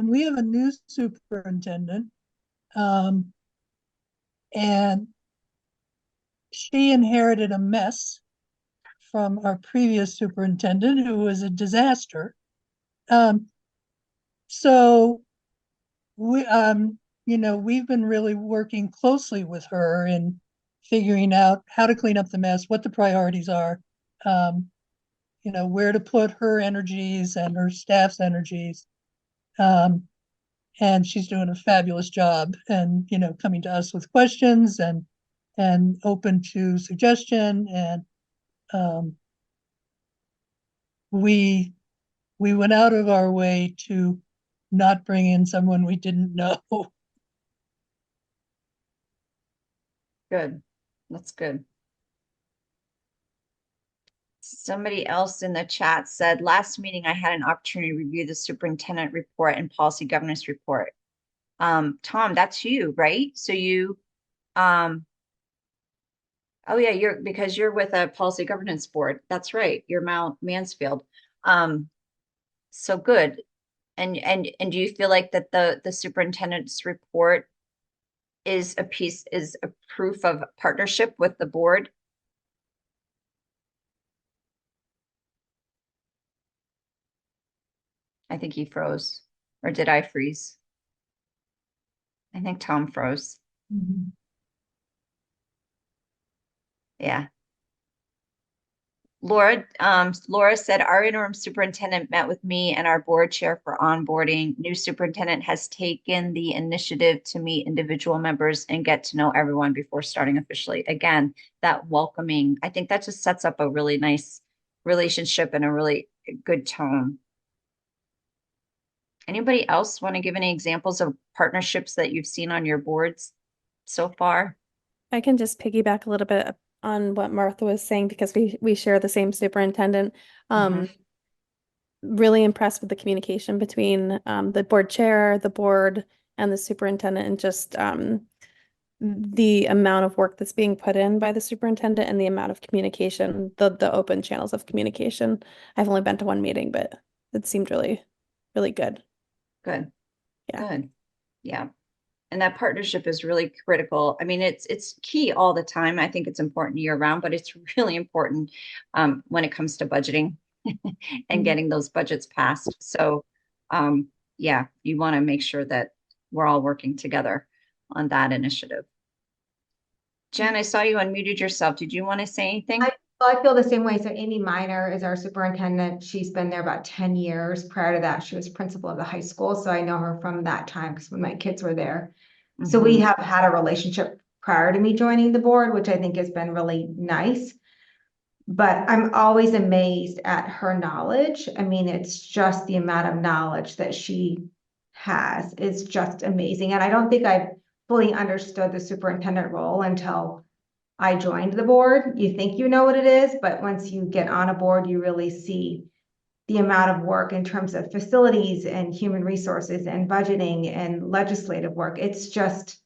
We have a new superintendent, and she inherited a mess from our previous superintendent, who was a disaster. So we, you know, we've been really working closely with her in figuring out how to clean up the mess, what the priorities are, you know, where to put her energies and her staff's energies. And she's doing a fabulous job, and, you know, coming to us with questions and open to suggestion. And we went out of our way to not bring in someone we didn't know. Good. That's good. Somebody else in the chat said, last meeting, I had an opportunity to review the superintendent report and policy governance report. Tom, that's you, right? So you, oh yeah, because you're with a policy governance board. That's right. You're Mount Mansfield. So good. And do you feel like that the superintendent's report is a proof of partnership with the board? I think he froze, or did I freeze? I think Tom froze. Yeah. Laura said our interim superintendent met with me and our board chair for onboarding. New superintendent has taken the initiative to meet individual members and get to know everyone before starting officially. Again, that welcoming, I think that just sets up a really nice relationship and a really good tone. Anybody else want to give any examples of partnerships that you've seen on your boards so far? I can just piggyback a little bit on what Martha was saying because we share the same superintendent. Really impressed with the communication between the board chair, the board, and the superintendent, and just the amount of work that's being put in by the superintendent and the amount of communication, the open channels of communication. I've only been to one meeting, but it seemed really, really good. Good. Yeah. Good. Yeah. And that partnership is really critical. I mean, it's key all the time. I think it's important year round, but it's really important when it comes to budgeting and getting those budgets passed. So yeah, you want to make sure that we're all working together on that initiative. Jen, I saw you unmuted yourself. Did you want to say anything? I feel the same way. So Amy Minor is our superintendent. She's been there about 10 years. Prior to that, she was principal of the high school. So I know her from that time because when my kids were there. So we have had a relationship prior to me joining the board, which I think has been really nice. But I'm always amazed at her knowledge. I mean, it's just the amount of knowledge that she has is just amazing. And I don't think I've fully understood the superintendent role until I joined the board. You think you know what it is, but once you get on a board, you really see the amount of work in terms of facilities and human resources and budgeting and legislative work. It's just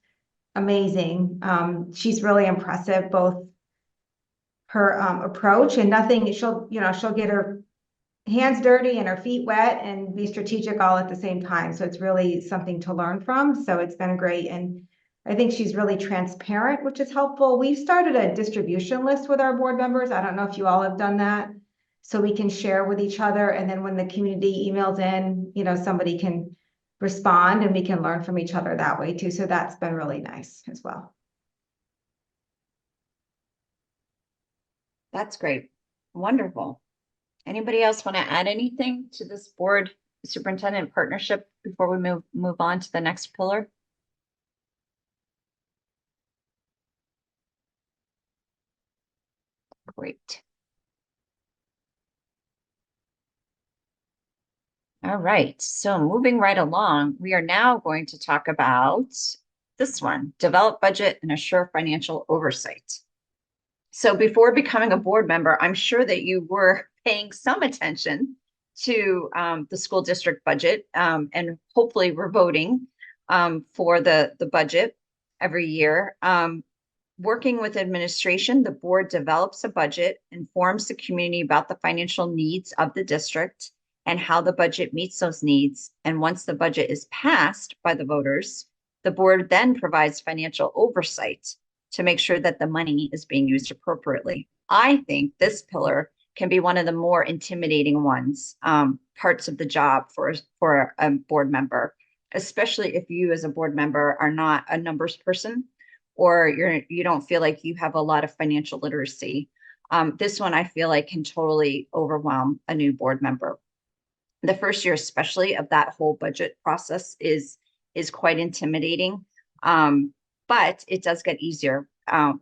amazing. She's really impressive, both her approach and nothing, she'll get her hands dirty and her feet wet and be strategic all at the same time. So it's really something to learn from. So it's been great. And I think she's really transparent, which is helpful. We've started a distribution list with our board members. I don't know if you all have done that. So we can share with each other. And then when the community emails in, somebody can respond and we can learn from each other that way too. So that's been really nice as well. That's great. Wonderful. Anybody else want to add anything to this board superintendent partnership before we move on to the next pillar? Great. All right, so moving right along, we are now going to talk about this one, develop budget and assure financial oversight. So before becoming a board member, I'm sure that you were paying some attention to the school district budget and hopefully we're voting for the budget every year. Working with administration, the board develops a budget, informs the community about the financial needs of the district and how the budget meets those needs. And once the budget is passed by the voters, the board then provides financial oversight to make sure that the money is being used appropriately. I think this pillar can be one of the more intimidating ones, parts of the job for a board member, especially if you as a board member are not a numbers person or you don't feel like you have a lot of financial literacy. This one I feel like can totally overwhelm a new board member. The first year, especially of that whole budget process is quite intimidating, but it does get easier.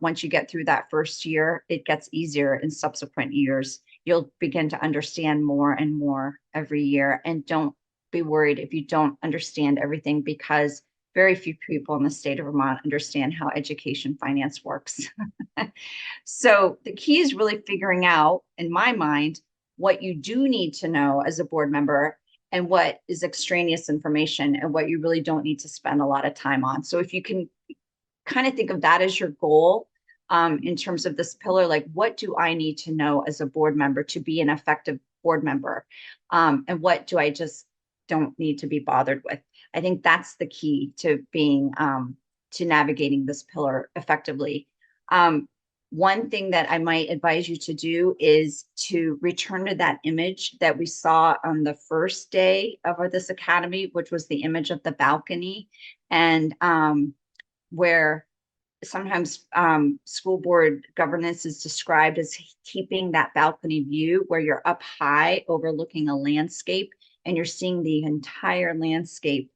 Once you get through that first year, it gets easier in subsequent years. You'll begin to understand more and more every year. And don't be worried if you don't understand everything, because very few people in the state of Vermont understand how education finance works. So the key is really figuring out, in my mind, what you do need to know as a board member and what is extraneous information and what you really don't need to spend a lot of time on. So if you can kind of think of that as your goal, in terms of this pillar, like what do I need to know as a board member to be an effective board member? And what do I just don't need to be bothered with? I think that's the key to being, to navigating this pillar effectively. One thing that I might advise you to do is to return to that image that we saw on the first day of this academy, which was the image of the balcony, and where sometimes school board governance is described as keeping that balcony view where you're up high overlooking a landscape and you're seeing the entire landscape.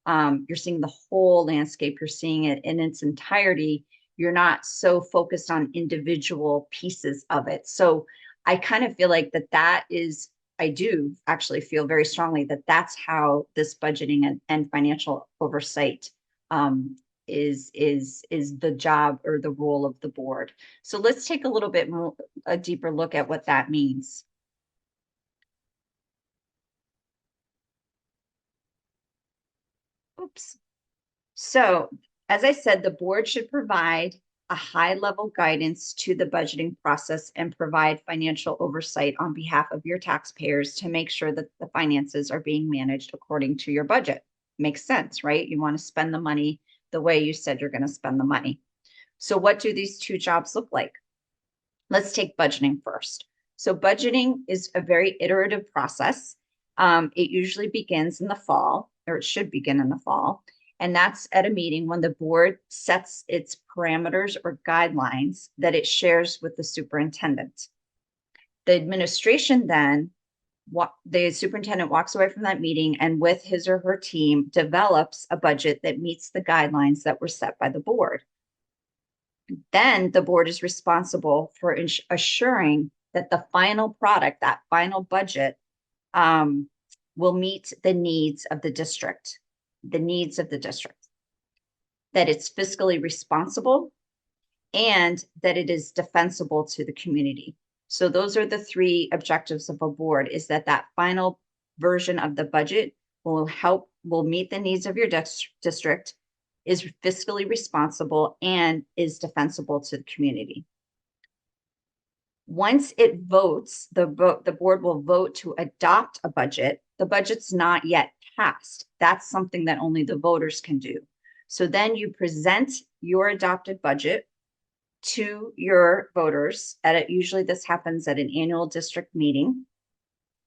You're seeing the whole landscape, you're seeing it in its entirety. You're not so focused on individual pieces of it. So I kind of feel like that is, I do actually feel very strongly that that's how this budgeting and financial oversight is the job or the role of the board. So let's take a little bit more, a deeper look at what that means. Oops. So as I said, the board should provide a high-level guidance to the budgeting process and provide financial oversight on behalf of your taxpayers to make sure that the finances are being managed according to your budget. Makes sense, right? You want to spend the money the way you said you're going to spend the money. So what do these two jobs look like? Let's take budgeting first. So budgeting is a very iterative process. It usually begins in the fall, or it should begin in the fall. And that's at a meeting when the board sets its parameters or guidelines that it shares with the superintendent. The administration then, the superintendent walks away from that meeting and with his or her team develops a budget that meets the guidelines that were set by the board. Then the board is responsible for assuring that the final product, that final budget, will meet the needs of the district. That it's fiscally responsible and that it is defensible to the community. So those are the three objectives of a board, is that final version of the budget will meet the needs of your district, is fiscally responsible, and is defensible to the community. Once it votes, the board will vote to adopt a budget. The budget's not yet passed. That's something that only the voters can do. So then you present your adopted budget to your voters usually this happens at an annual district meeting.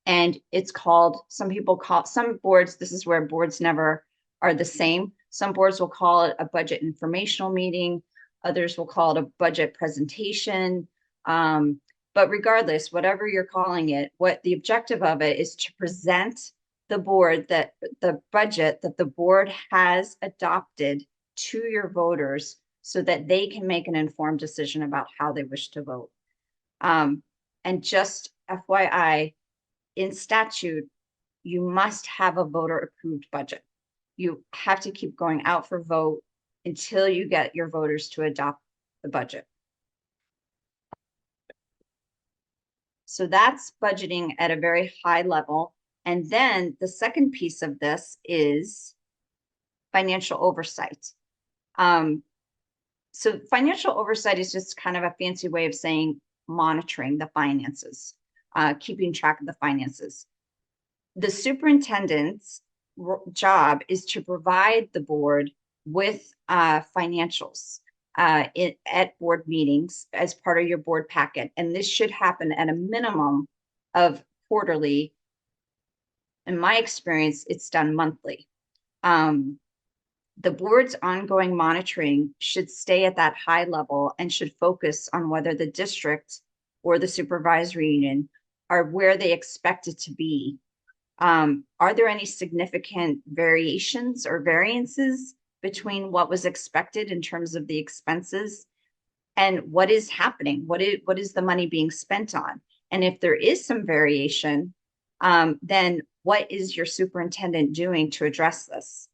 And it's called, some boards, this is where boards never are the same. Some boards will call it a budget informational meeting. Others will call it a budget presentation. But regardless, whatever you're calling it, what the objective of it is to present the board that the budget that the board has adopted to your voters so that they can make an informed decision about how they wish to vote. And just FYI, in statute, you must have a voter approved budget. You have to keep going out for vote until you get your voters to adopt the budget. So that's budgeting at a very high level. And then the second piece of this is financial oversight. So financial oversight is just kind of a fancy way of saying monitoring the finances, keeping track of the finances. The superintendent's job is to provide the board with financials at board meetings as part of your board packet. And this should happen at a minimum of quarterly. In my experience, it's done monthly. The board's ongoing monitoring should stay at that high level and should focus on whether the district or the supervisory union are where they expect it to be. Are there any significant variations or variances between what was expected in terms of the expenses and what is happening? What is the money being spent on? And if there is some variation, then what is your superintendent doing to address this?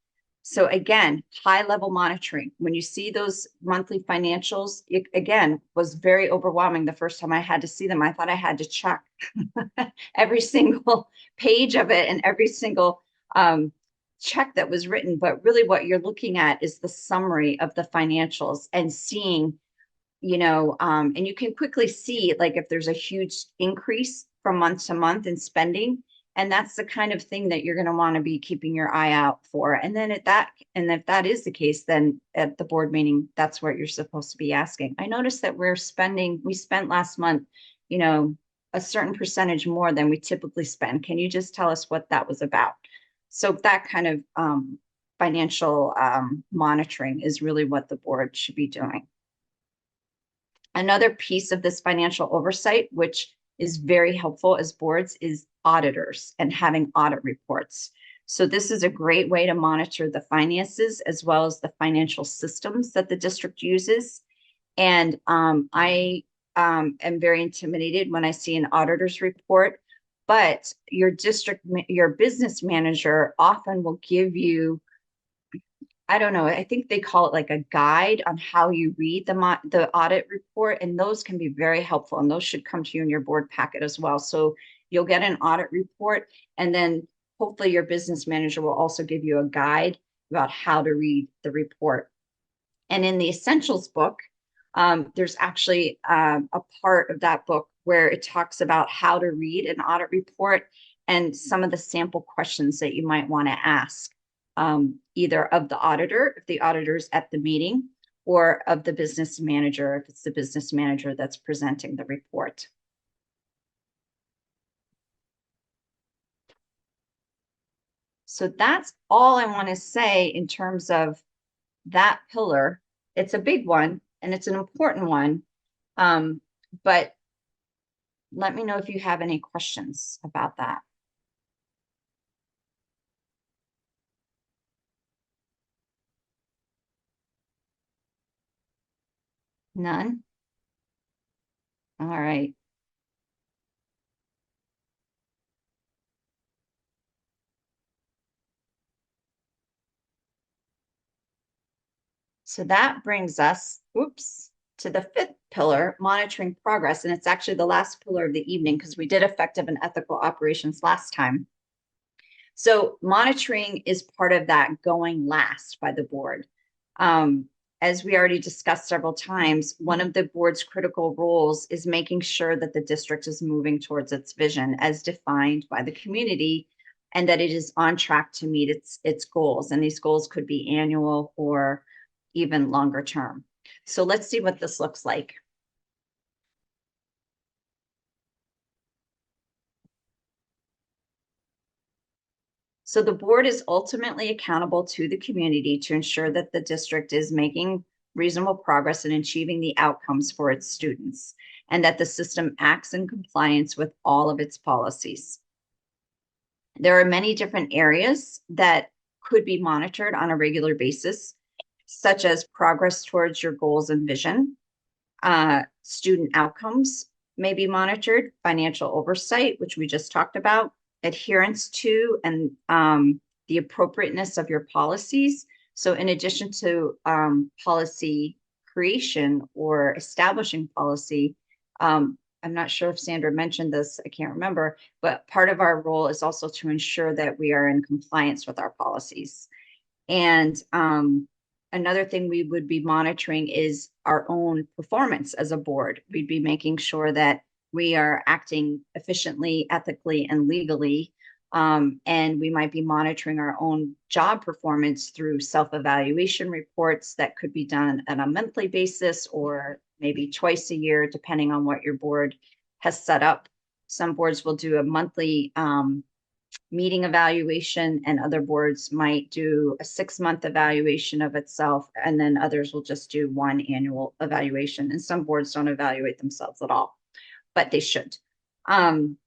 So again, high level monitoring. When you see those monthly financials, it again was very overwhelming. The first time I had to see them, I thought I had to check every single page of it and every single check that was written. But really what you're looking at is the summary of the financials and seeing, you know, and you can quickly see like if there's a huge increase from month to month in spending. And that's the kind of thing that you're going to want to be keeping your eye out for. And then if that is the case, then at the board meeting, that's what you're supposed to be asking. I noticed that we spent last month, you know, a certain percentage more than we typically spend. Can you just tell us what that was about? So that kind of financial monitoring is really what the board should be doing. Another piece of this financial oversight, which is very helpful as boards, is auditors and having audit reports. So this is a great way to monitor the finances as well as the financial systems that the district uses. And I am very intimidated when I see an auditor's report, but your business manager often will give you, I don't know, I think they call it like a guide on how you read the audit report, and those can be very helpful, and those should come to you in your board packet as well. So you'll get an audit report, and then hopefully your business manager will also give you a guide about how to read the report. And in the essentials book, there's actually a part of that book where it talks about how to read an audit report and some of the sample questions that you might want to ask. Either of the auditor, if the auditor's at the meeting, or of the business manager, if it's the business manager that's presenting the report. So that's all I want to say in terms of that pillar. It's a big one and it's an important one, but let me know if you have any questions about that. None? All right. So that brings us, to the fifth pillar, monitoring progress. And it's actually the last pillar of the evening because we did effective and ethical operations last time. So monitoring is part of that going last by the board. As we already discussed several times, one of the board's critical roles is making sure that the district is moving towards its vision as defined by the community and that it is on track to meet its goals. And these goals could be annual or even longer term. So let's see what this looks like. So the board is ultimately accountable to the community to ensure that the district is making reasonable progress in achieving the outcomes for its students and that the system acts in compliance with all of its policies. There are many different areas that could be monitored on a regular basis, such as progress towards your goals and vision. Student outcomes may be monitored, financial oversight, which we just talked about, adherence to and the appropriateness of your policies. So in addition to policy creation or establishing policy, I'm not sure if Sandra mentioned this, I can't remember, but part of our role is also to ensure that we are in compliance with our policies. And another thing we would be monitoring is our own performance as a board. We'd be making sure that we are acting efficiently, ethically, and legally. And we might be monitoring our own job performance through self-evaluation reports that could be done on a monthly basis or maybe twice a year, depending on what your board has set up. Some boards will do a monthly meeting evaluation, and other boards might do a 6-month evaluation of itself, and then others will just do one annual evaluation. And some boards don't evaluate themselves at all, but they should. And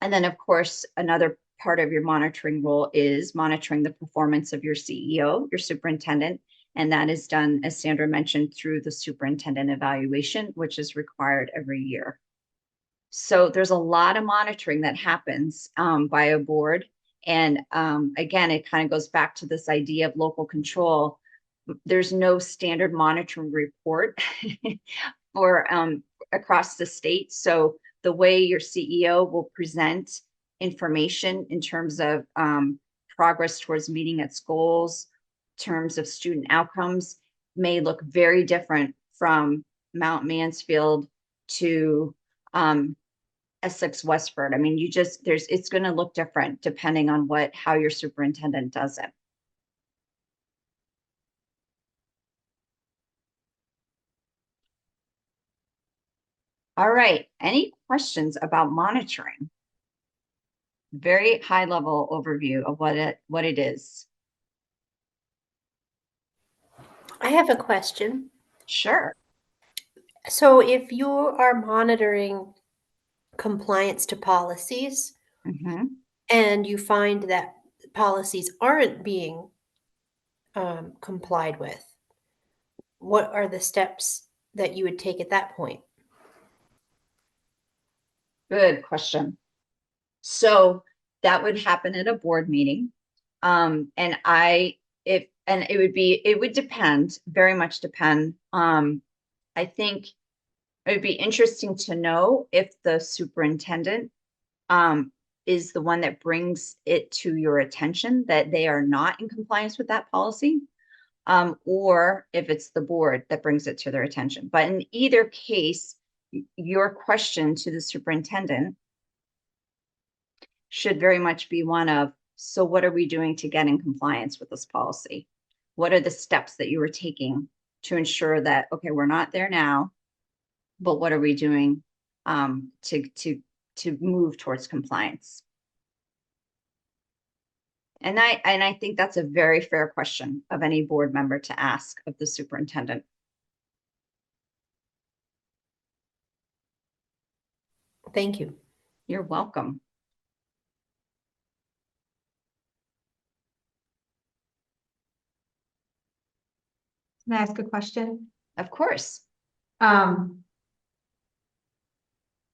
then, of course, another part of your monitoring role is monitoring the performance of your CEO, your superintendent, and that is done, as Sandra mentioned, through the superintendent evaluation, which is required every year. So there's a lot of monitoring that happens by a board, And again, it kind of goes back to this idea of local control. There's no standard monitoring report for across the state. So the way your CEO will present information in terms of progress towards meeting its goals, terms of student outcomes, may look very different from Mount Mansfield to Essex Westford. I mean, it's going to look different depending on how your superintendent does it. All right, any questions about monitoring? Very high level overview of what it is. I have a question. Sure. So if you are monitoring compliance to policies and you find that policies aren't being complied with, what are the steps that you would take at that point? Good question. So that would happen at a board meeting. And it would depend, very much depend. I think it would be interesting to know if the superintendent is the one that brings it to your attention that they are not in compliance with that policy, or if it's the board that brings it to their attention. But in either case, your question to the superintendent should very much be one of, so what are we doing to get in compliance with this policy? What are the steps that you were taking to ensure that, okay, we're not there now, but what are we doing to move towards compliance? And I think that's a very fair question of any board member to ask of the superintendent. Thank you. You're welcome. Can I ask a question? Of course.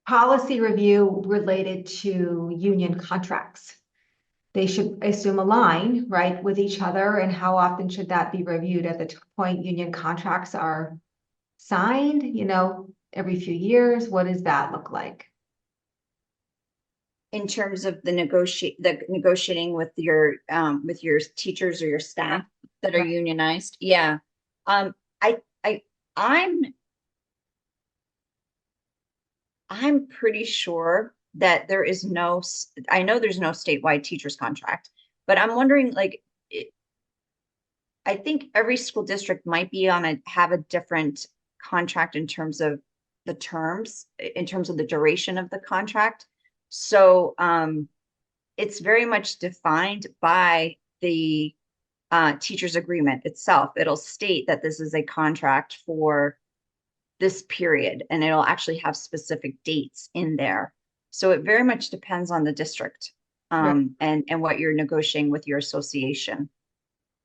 Policy review related to union contracts. They should, I assume, align, right, with each other, and how often should that be reviewed? At the point union contracts are signed, every few years? What does that look like? In terms of the negotiating with your teachers or your staff that are unionized. Yeah. I'm pretty sure that there is I know there's no statewide teachers contract, but I'm wondering, I think every school district might be have a different contract in terms of the terms, in terms of the duration of the contract. So it's very much defined by the teacher's agreement itself. It'll state that this is a contract for this period, and it'll actually have specific dates in there. So it very much depends on the district and what you're negotiating with your association.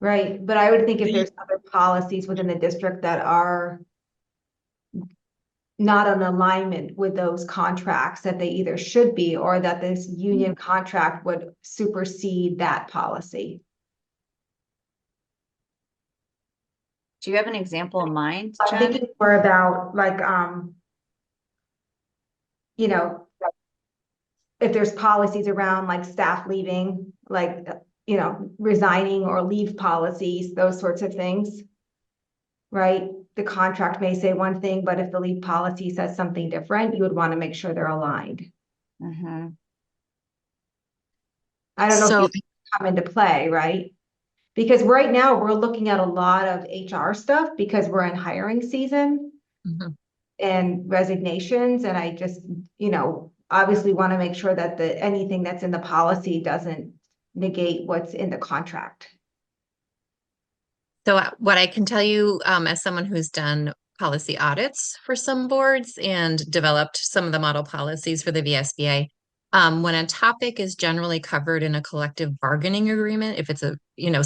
Right, but I would think if there's other policies within the district that are not in alignment with those contracts, that they either should be, or that this union contract would supersede that policy. Do you have an example in mind, I'm Jen? thinking more about if there's policies around like staff leaving, resigning or leave policies, those sorts of things. Right? The contract may say one thing, but if the leave policy says something different, you would want to make sure they're aligned. I don't know if these come into play, right? Because right now we're looking at a lot of HR stuff because we're in hiring season and resignations. And I just, obviously want to make sure that anything that's in the policy doesn't negate what's in the contract. So what I can tell you, as someone who's done policy audits for some boards and developed some of the model policies for the VSBA, when a topic is generally covered in a collective bargaining agreement, if it's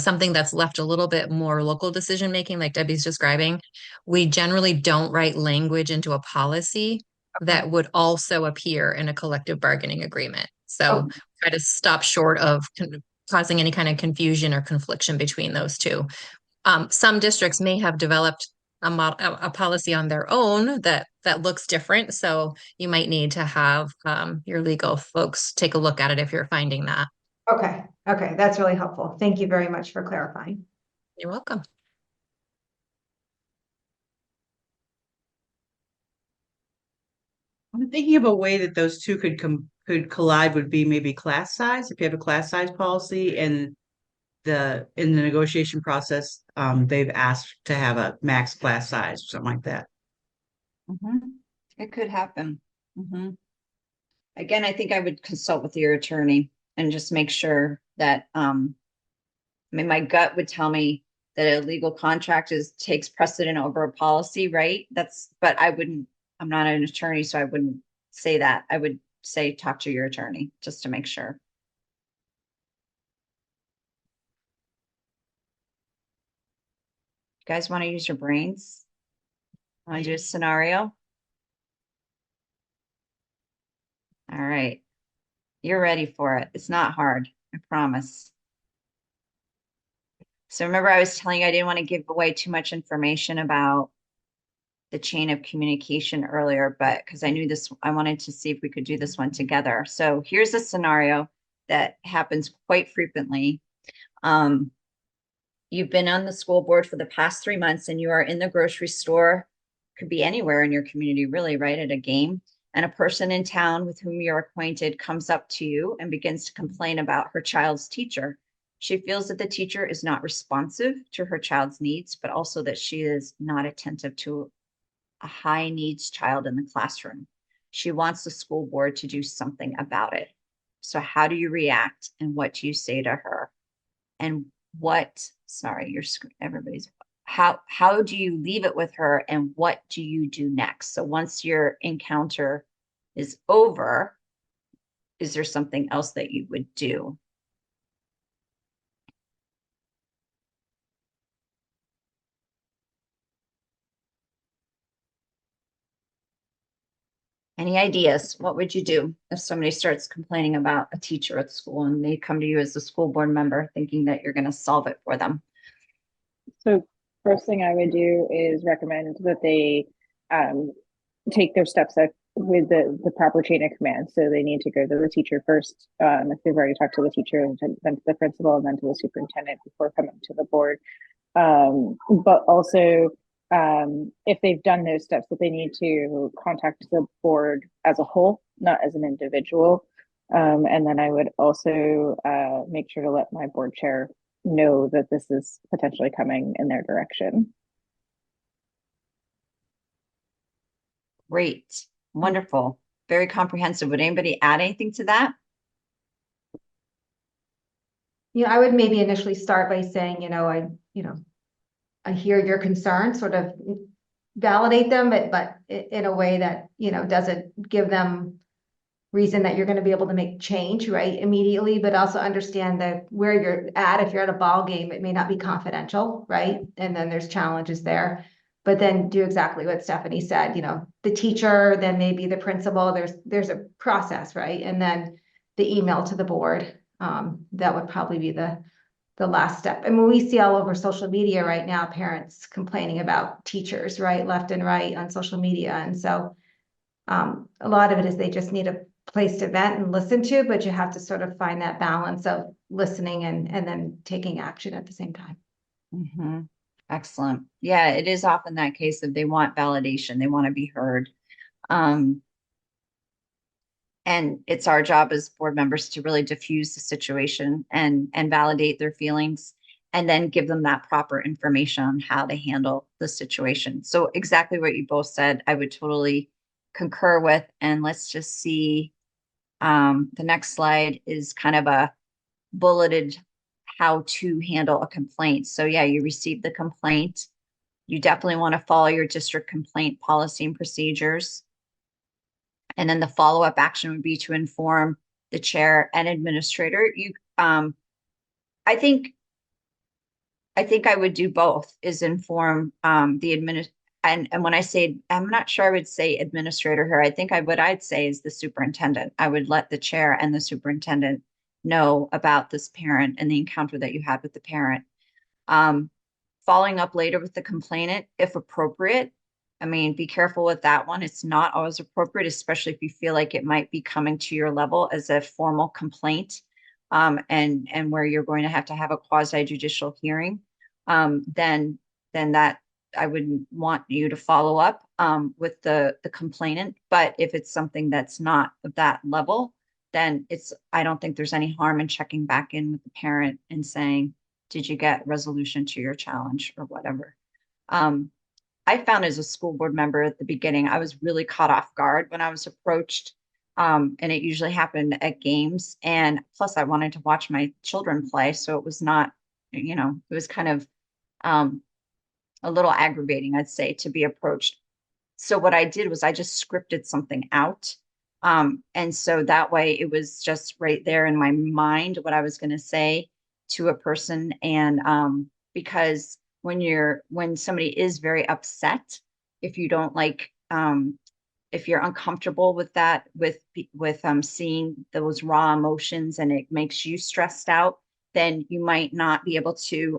something that's left a little bit more local decision making, like Debbie's describing, we generally don't write language into a policy that would also appear in a collective bargaining agreement. So try to stop short of causing any kind of confusion or confliction between those two. Some districts may have developed a policy on their own that looks different. So you might need to have your legal folks take a look at it if you're finding that. Okay, okay, that's really helpful. Thank you very much for clarifying. You're welcome. I'm thinking of a way that those two could collide would be maybe class size. If you have a class size policy and in the negotiation process, they've asked to have a max class size or something like that. It could happen. Again, I think I would consult with your attorney and just make sure that, I mean, my gut would tell me that a legal contract takes precedent over a policy, right? But I'm not an attorney, so I wouldn't say that. I would say, talk to your attorney just to make sure. You guys want to use your brains? Want to do a scenario? All right. You're ready for it. It's not hard, I promise. So remember, I was telling you I didn't want to give away too much information about the chain of communication earlier, but because I knew this, I wanted to see if we could do this one together. So here's a scenario that happens quite frequently. You've been on the school board for the past 3 months and you are in the grocery store, could be anywhere in your community, really, right, at a game. And a person in town with whom you're acquainted comes up to you and begins to complain about her child's teacher. She feels that the teacher is not responsive to her child's needs, but also that she is not attentive to a high needs child in the classroom. She wants the school board to do something about it. So how do you react and what do you say to her? And how do you leave it with her and what do you do next? So once your encounter is over, is there something else that you would do? Any ideas? What would you do if somebody starts complaining about a teacher at school and they come to you as a school board member thinking that you're going to solve it for them? So first thing I would do is recommend that they take their steps up with the proper chain of command. So they need to go to the teacher first, if they've already talked to the teacher, then to the principal, and then to the superintendent before coming to the board. But also, if they've done those steps, that they need to contact the board as a whole, not as an individual. And then I would also make sure to let my board chair know that this is potentially coming in their direction. Great. Wonderful. Very comprehensive. Would anybody add anything to that? I would maybe initially start by saying, I hear your concerns, sort of validate them, but in a way that, doesn't give them reason that you're going to be able to make change right immediately, but also understand that where you're at, if you're at a ball game, it may not be confidential, right? And then there's challenges there. But then do exactly what Stephanie said, the teacher, then maybe the principal, there's a process, right? And then the email to the board, that would probably be the last step. And when we see all over social media right now, parents complaining about teachers, right, left and right on social media. And so a lot of it is they just need a place to vent and listen to, but you have to sort of find that balance of listening and then taking action at the same time. Mm-hmm. Excellent. Yeah, it is often that case that they want validation. They want to be heard. And it's our job as board members to really diffuse the situation and validate their feelings and then give them that proper information on how to handle the situation. So exactly what you both said, I would totally concur with. And let's just see, the next slide is kind of a bulleted how to handle a complaint. So yeah, you received the complaint. You definitely want to follow your district complaint policy and procedures. And then the follow-up action would be to inform the chair and administrator. I think I would do both, is inform the and when I say, I'm not sure I would say administrator here. I think what I'd say is the superintendent. I would let the chair and the superintendent know about this parent and the encounter that you had with the parent. Following up later with the complainant, if appropriate. I mean, be careful with that one. It's not always appropriate, especially if you feel like it might be coming to your level as a formal complaint, and where you're going to have a quasi judicial hearing. Then that I wouldn't want you to follow up with the complainant. But if it's something that's not of that level, then I don't think there's any harm in checking back in with the parent and saying, did you get resolution to your challenge or whatever? I found as a school board member at the beginning, I was really caught off guard when I was approached. And it usually happened at games. And plus I wanted to watch my children play. So it was not, it was kind of a little aggravating, I'd say, to be approached. So what I did was I just scripted something out. And so that way it was just right there in my mind what I was going to say to a person. And because when somebody is very upset, if you don't like, if you're uncomfortable with that, with seeing those raw emotions and it makes you stressed out, then you might not be able to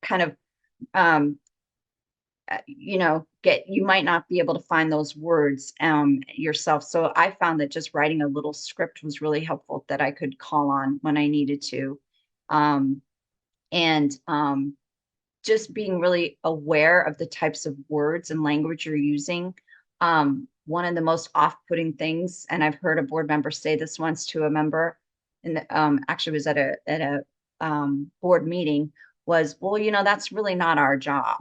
kind of, you might not be able to find those words yourself. So I found that just writing a little script was really helpful that I could call on when I needed to. Just being really aware of the types of words and language you're using. One of the most off-putting things, and I've heard a board member say this once to a member, and actually was at a board meeting, was, well, that's really not our job.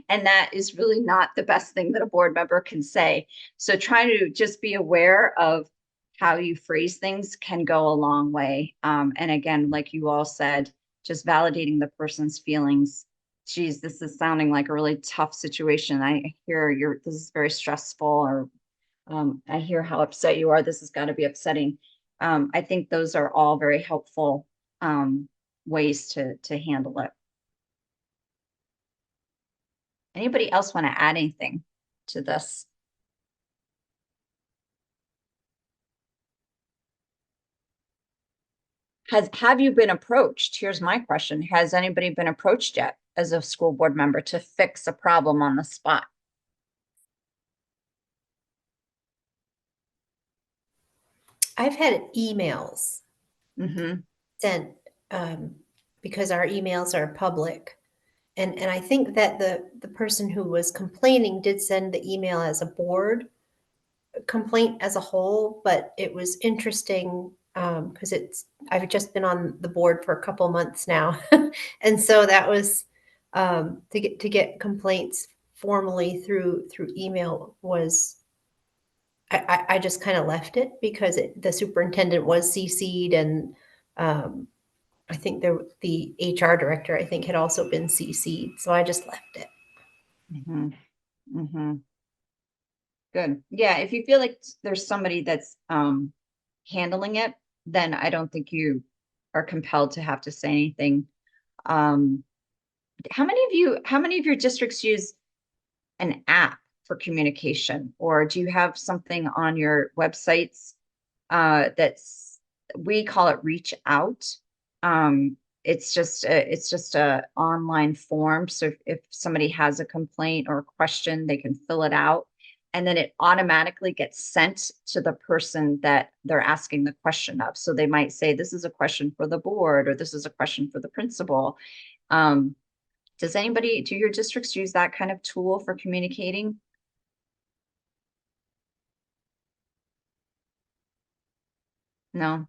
And that is really not the best thing that a board member can say. So try to just be aware of how you phrase things can go a long way. And again, like you all said, just validating the person's feelings. Geez, this is sounding like a really tough situation. I hear this is very stressful, or I hear how upset you are. This has got to be upsetting. I think those are all very helpful ways to handle it. Anybody else want to add anything to this? Have you been approached? Here's my question. Has anybody been approached yet as a school board member to fix a problem on the spot? I've had emails sent because our emails are public. And I think that the person who was complaining did send the email as a board complaint as a whole, but it was interesting because I've just been on the board for a couple months now. And so that was to get complaints formally through email was I just kind of left it because the superintendent was CC'd, and I think the HR director, I think, had also been CC'd. So I just left it. Good. Yeah. If you feel like there's somebody that's handling it, then I don't think you are compelled to have to say anything. How many of your districts use an app for communication, or do you have something on your websites we call it Reach Out? It's just a online form. So if somebody has a complaint or a question, they can fill it out, and then it automatically gets sent to the person that they're asking the question of. So they might say, this is a question for the board, or this is a question for the principal. Do your districts use that kind of tool for communicating? No,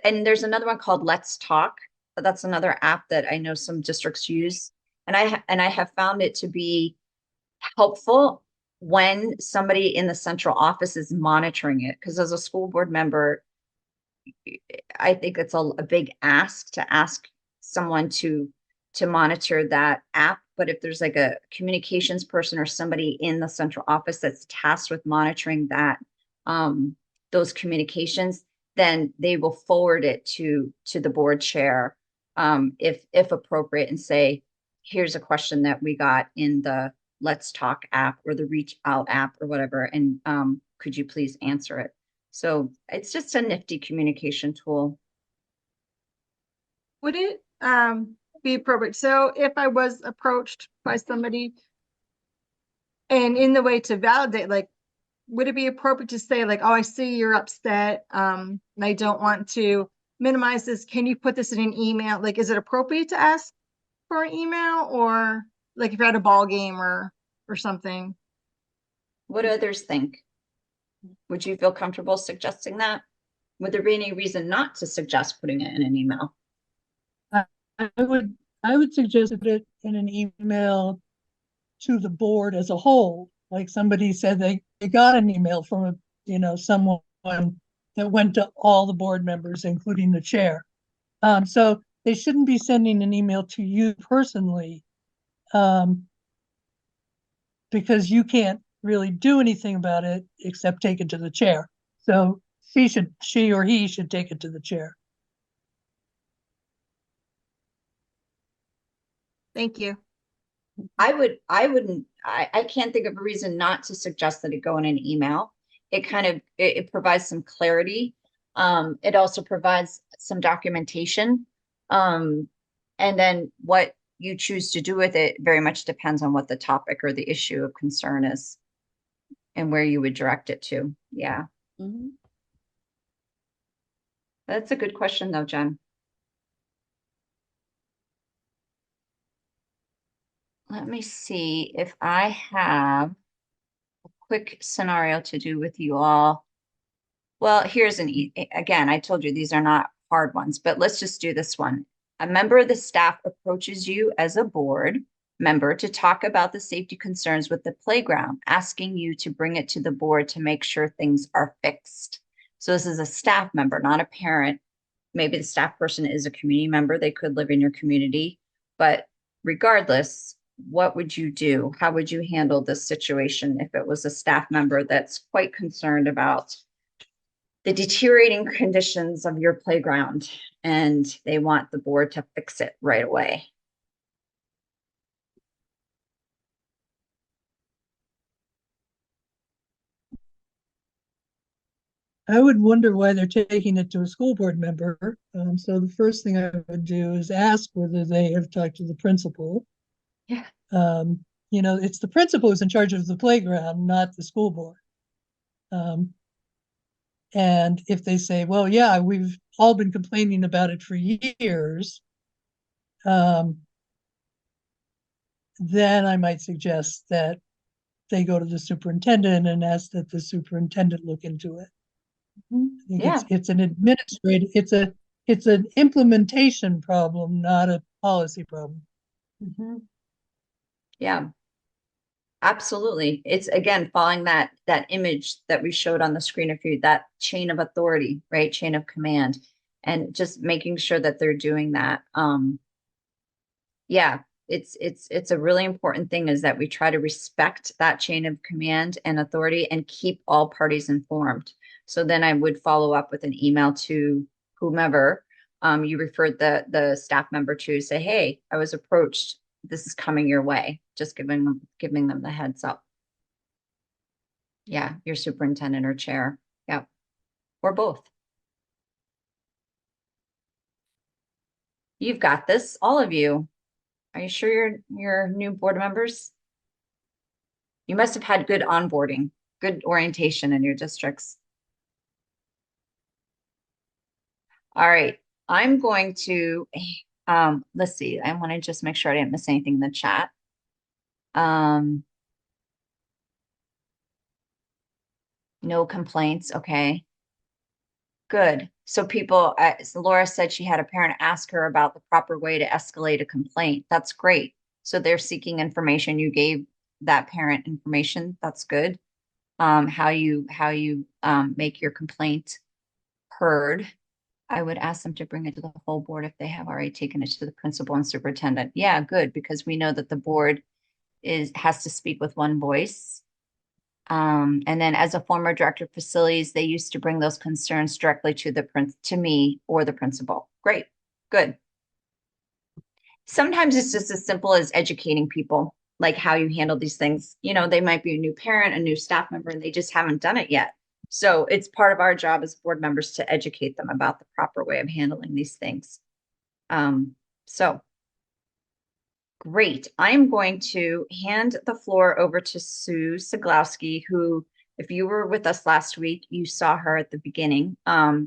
and there's another one called Let's Talk. That's another app that I know some districts use. And I have found it to be helpful when somebody in the central office is monitoring it. Because as a school board member, I think it's a big ask to ask someone to monitor that app. But if there's like a communications person or somebody in the central office that's tasked with monitoring that, those communications, then they will forward it to the board chair, if appropriate, and say, here's a question that we got in the Let's Talk app or the Reach Out app or whatever, and could you please answer it? So it's just a nifty communication tool. Would it be appropriate? So if I was approached by somebody and in the way to validate, like, would it be appropriate to say like, oh, I see you're upset, and I don't want to minimize this. Can you put this in an email? Like, is it appropriate to ask for an email, or like if you're at a ball game or something? What do others think? Would you feel comfortable suggesting that? Would there be any reason not to suggest putting it in an email? I would suggest it in an email to the board as a whole. Like somebody said they got an email from someone that went to all the board members, including the chair. So they shouldn't be sending an email to you personally, because you can't really do anything about it except take it to the chair. So she or he should take it to the chair. Thank you. I can't think of a reason not to suggest that it go in an email. It provides some clarity. It also provides some documentation. And then what you choose to do with it very much depends on what the topic or the issue of concern is and where you would direct it to. Yeah. Mhm. That's a good question though, Jen. Let me see if I have a quick scenario to do with you all. Well, here's again, I told you these are not hard ones, but let's just do this one. A member of the staff approaches you as a board member to talk about the safety concerns with the playground, asking you to bring it to the board to make sure things are fixed. So this is a staff member, not a parent. Maybe the staff person is a community member. They could live in your community, but regardless, what would you do? How would you handle this situation if it was a staff member that's quite concerned about the deteriorating conditions of your playground and they want the board to fix it right away? I would wonder why they're taking it to a school board member. So the first thing I would do is ask whether they have talked to the principal. Yeah. It's the principal who's in charge of the playground, not the school board. And if they say, well, yeah, we've all been complaining about it for years, then I might suggest that they go to the superintendent and ask that the superintendent look into it. I think Yeah. it's an administrative, it's an implementation problem, not a policy problem. Yeah, absolutely. It's again, following that image that we showed on the screen of you, that chain of authority, right? Chain of command, and just making sure that they're doing that. Yeah, it's a really important thing is that we try to respect that chain of command and authority and keep all parties informed. So then I would follow up with an email to whomever you referred the staff member to, say, hey, I was approached. This is coming your way. Just giving them the heads up. Yeah, your superintendent or chair. Yep. Or both. You've got this, all of you. Are you sure you're new board members? You must have had good onboarding, good orientation in your districts. All right, I'm going to, let's see, I want to just make sure I didn't miss anything in the chat. No complaints, okay. Good. So people, so Laura said she had a parent ask her about the proper way to escalate a complaint. That's great. So they're seeking information. You gave that parent information. That's good. How you make your complaint heard. I would ask them to bring it to the whole board if they have already taken it to the principal and superintendent. Yeah, good, because we know that the board has to speak with one voice. And then as a former director of facilities, they used to bring those concerns directly to me or the principal. Great, good. sometimes it's just as simple as educating people, like how you handle these things. You know, they might be a new parent, a new staff member, and they just haven't done it yet. So it's part of our job as board members to educate them about the proper way of handling these things. So great. I'm going to hand the floor over to Sue Siglowski, who, if you were with us last week, you saw her at the beginning.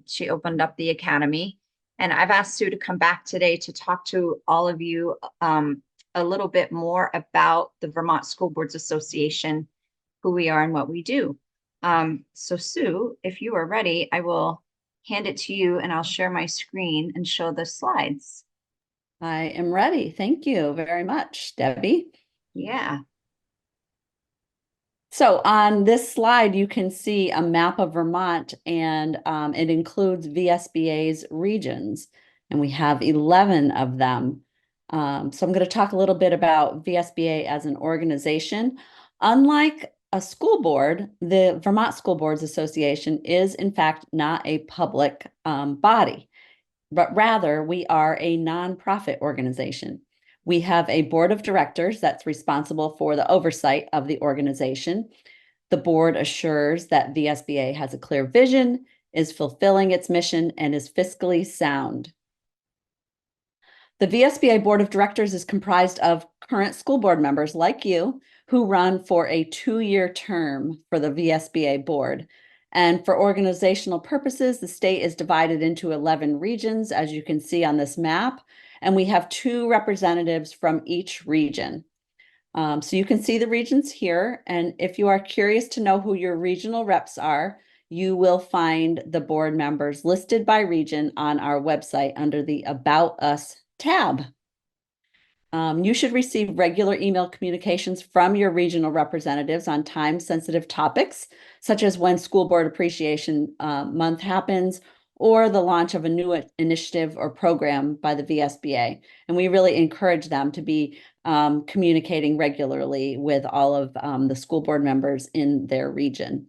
She opened up the academy, and I've asked Sue to come back today to talk to all of you a little bit more about the Vermont School Boards Association, who we are and what we do. So Sue, if you are ready, I will hand it to you and I'll share my screen and show the slides. I am ready. Thank you very much, Debbie. Yeah. So on this slide, you can see a map of Vermont, and it includes VSBA's regions, and we have 11 of them. So I'm going to talk a little bit about VSBA as an organization. Unlike a school board, the Vermont School Boards Association is in fact not a public body, but rather we are a nonprofit organization. We have a board of directors that's responsible for the oversight of the organization. The board assures that VSBA has a clear vision, is fulfilling its mission, and is fiscally sound. The VSBA board of directors is comprised of current school board members like you who run for a 2-year term for the VSBA board. And for organizational purposes, the state is divided into 11 regions, as you can see on this map, and we have 2 representatives from each region. So you can see the regions here, and if you are curious to know who your regional reps are, you will find the board members listed by region on our website under the About Us tab. You should receive regular email communications from your regional representatives on time-sensitive topics, such as when School Board Appreciation Month happens, or the launch of a new initiative or program by the VSBA. And we really encourage them to be communicating regularly with all of the school board members in their region.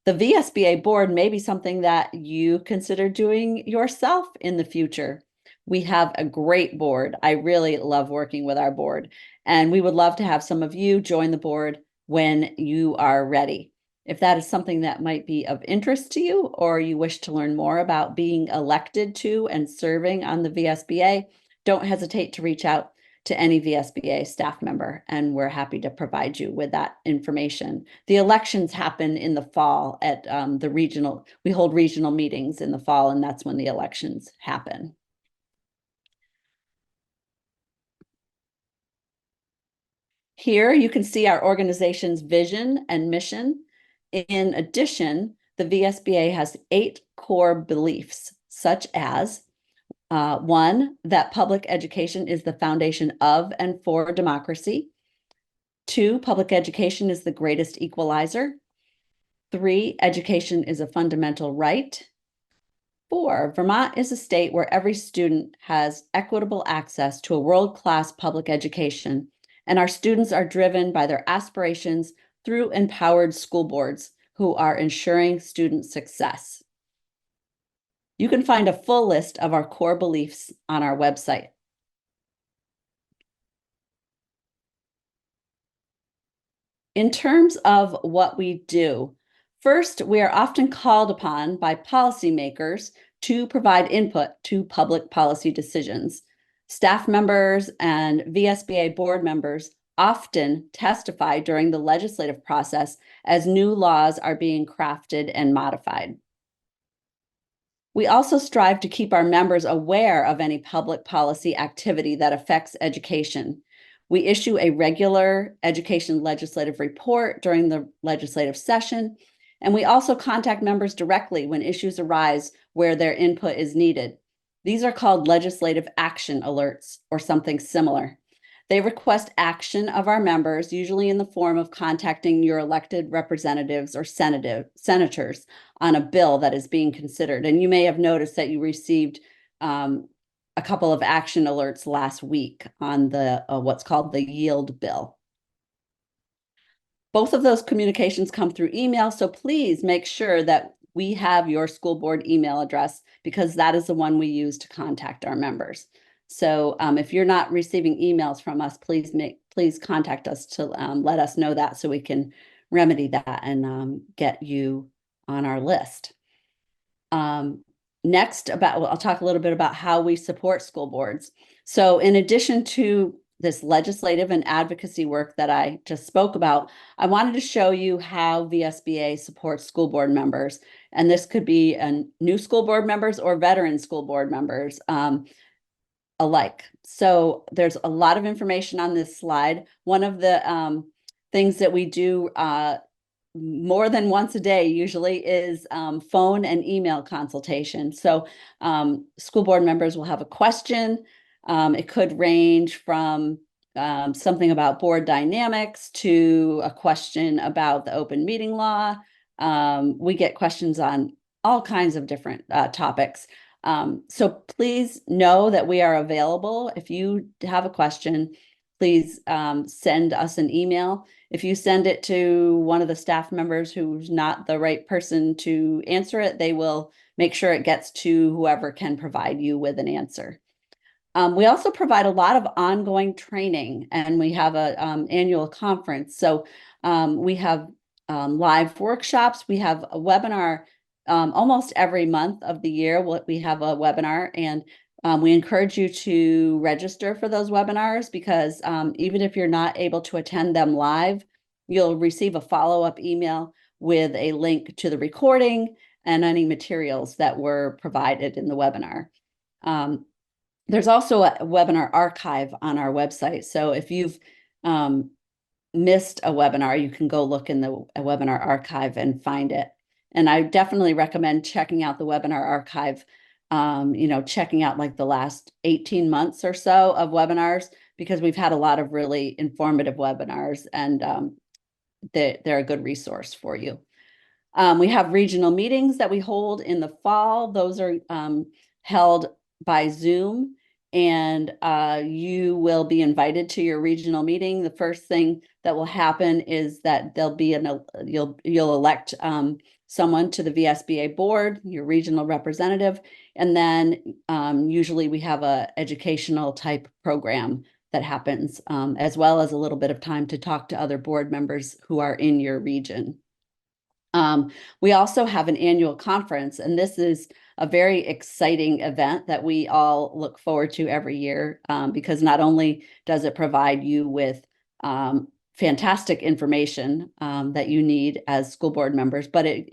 The VSBA board may be something that you consider doing yourself in the future. We have a great board. I really love working with our board, and we would love to have some of you join the board when you are ready. If that is something that might be of interest to you, or you wish to learn more about being elected to and serving on the VSBA, don't hesitate to reach out to any VSBA staff member, and we're happy to provide you with that information. The elections happen in the fall at the regional, we hold regional meetings in the fall, and that's when the elections happen. Here you can see our organization's vision and mission. In addition, the VSBA has 8 core beliefs, such as 1, that public education is the foundation of and for democracy. 2, public education is the greatest equalizer. 3, education is a fundamental right. 4, Vermont is a state where every student has equitable access to a world-class public education, and our students are driven by their aspirations through empowered school boards who are ensuring student success. You can find a full list of our core beliefs on our website. In terms of what we do, first, we are often called upon by policymakers to provide input to public policy decisions. Staff members and VSBA board members often testify during the legislative process as new laws are being crafted and modified. We also strive to keep our members aware of any public policy activity that affects education. We issue a regular education legislative report during the legislative session, and we also contact members directly when issues arise where their input is needed. These are called legislative action alerts or something similar. They request action of our members, usually in the form of contacting your elected representatives or senators on a bill that is being considered. And you may have noticed that you received a couple of action alerts last week on the what's called the yield bill. Both of those communications come through email, so please make sure that we have your school board email address, because that is the one we use to contact our members. So if you're not receiving emails from us, please contact us to let us know that so we can remedy that and get you on our list. Next, I'll talk a little bit about how we support school boards. So in addition to this legislative and advocacy work that I just spoke about, I wanted to show you how VSBA supports school board members. And this could be new school board members or veteran school board members alike. So there's a lot of information on this slide. One of the things that we do more than once a day usually is phone and email consultation. So school board members will have a question. It could range from something about board dynamics to a question about the open meeting law. We get questions on all kinds of different topics. So please know that we are available. If you have a question, please send us an email. If you send it to one of the staff members who's not the right person to answer it, they will make sure it gets to whoever can provide you with an answer. We also provide a lot of ongoing training, and we have an annual conference. So we have live workshops. We have a webinar almost every month of the year. We have a webinar, and we encourage you to register for those webinars because even if you're not able to attend them live, you'll receive a follow-up email with a link to the recording and any materials that were provided in the webinar. There's also a webinar archive on our website. So if you've missed a webinar, you can go look in the webinar archive and find it. And I definitely recommend checking out the webinar archive, checking out like the last 18 months or so of webinars, because we've had a lot of really informative webinars, and they're a good resource for you. We have regional meetings that we hold in the fall. Those are held by Zoom, and you will be invited to your regional meeting. The first thing that will happen is that there'll be you'll elect someone to the VSBA board, your regional representative, and then usually we have a educational type program that happens, as well as a little bit of time to talk to other board members who are in your region. We also have an annual conference, and this is a very exciting event that we all look forward to every year, because not only does it provide you with fantastic information that you need as school board members, but it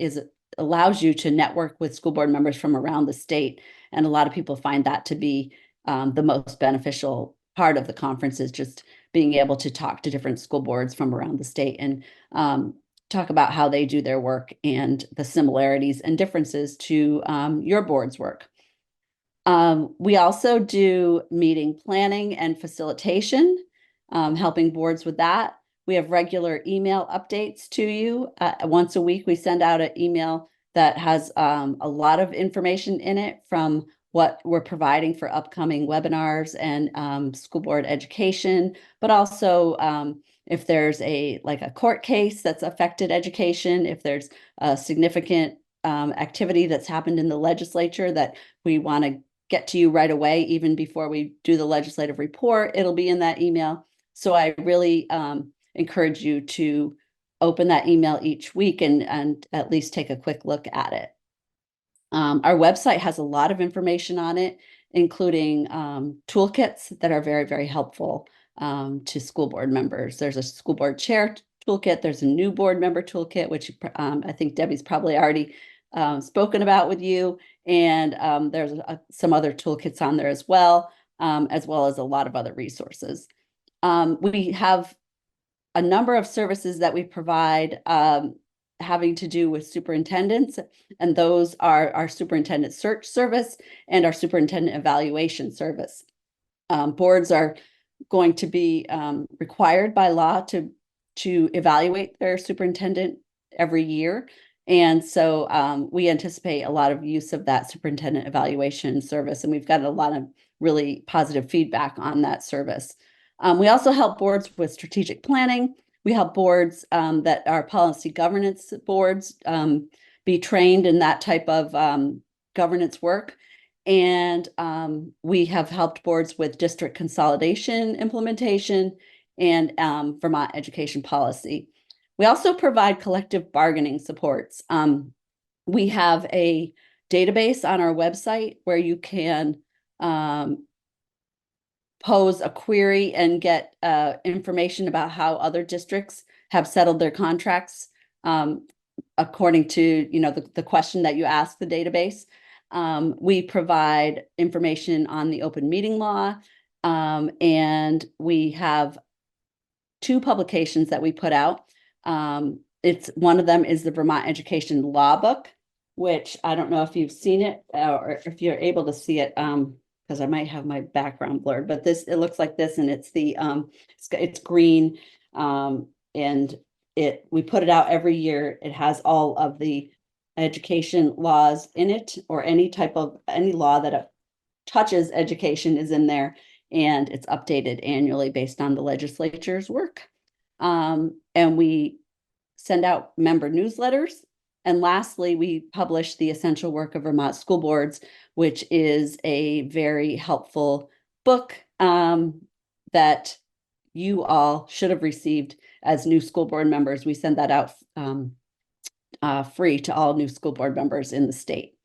allows you to network with school board members from around the state. And a lot of people find that to be the most beneficial part of the conference, is just being able to talk to different school boards from around the state and talk about how they do their work and the similarities and differences to your board's work. We also do meeting planning and facilitation, helping boards with that. We have regular email updates to you. Once a week, we send out an email that has a lot of information in it from what we're providing for upcoming webinars and school board education, but also if there's a court case that's affected education, if there's a significant activity that's happened in the legislature that we want to get to you right away, even before we do the legislative report, it'll be in that email. So I really encourage you to open that email each week and at least take a quick look at it. Our website has a lot of information on it, including toolkits that are very, very helpful to school board members. There's a school board chair toolkit. There's a new board member toolkit, which I think Debbie's probably already spoken about with you. And there's some other toolkits on there as well as a lot of other resources. We have a number of services that we provide having to do with superintendents, and those are our superintendent search service and our superintendent evaluation service. Boards are going to be required by law to evaluate their superintendent every year. And so we anticipate a lot of use of that superintendent evaluation service, and we've got a lot of really positive feedback on that service. We also help boards with strategic planning. We help boards that are policy governance boards be trained in that type of governance work. And we have helped boards with district consolidation implementation and Vermont education policy. We also provide collective bargaining supports. We have a database on our website where you can pose a query and get information about how other districts have settled their contracts according to the question that you ask the database. We provide information on the open meeting law, and we have 2 publications that we put out. One of them is the Vermont Education Law Book, which I don't know if you've seen it or if you're able to see it, because I might have my background blurred, but it looks like this, and it's it's green, and we put it out every year. It has all of the education laws in it, or any law that touches education is in there, and it's updated annually based on the legislature's work. And we send out member newsletters. And lastly, we publish the Essential Work of Vermont School Boards, which is a very helpful book that you all should have received as new school board members. We send that out free to all new school board members in the state.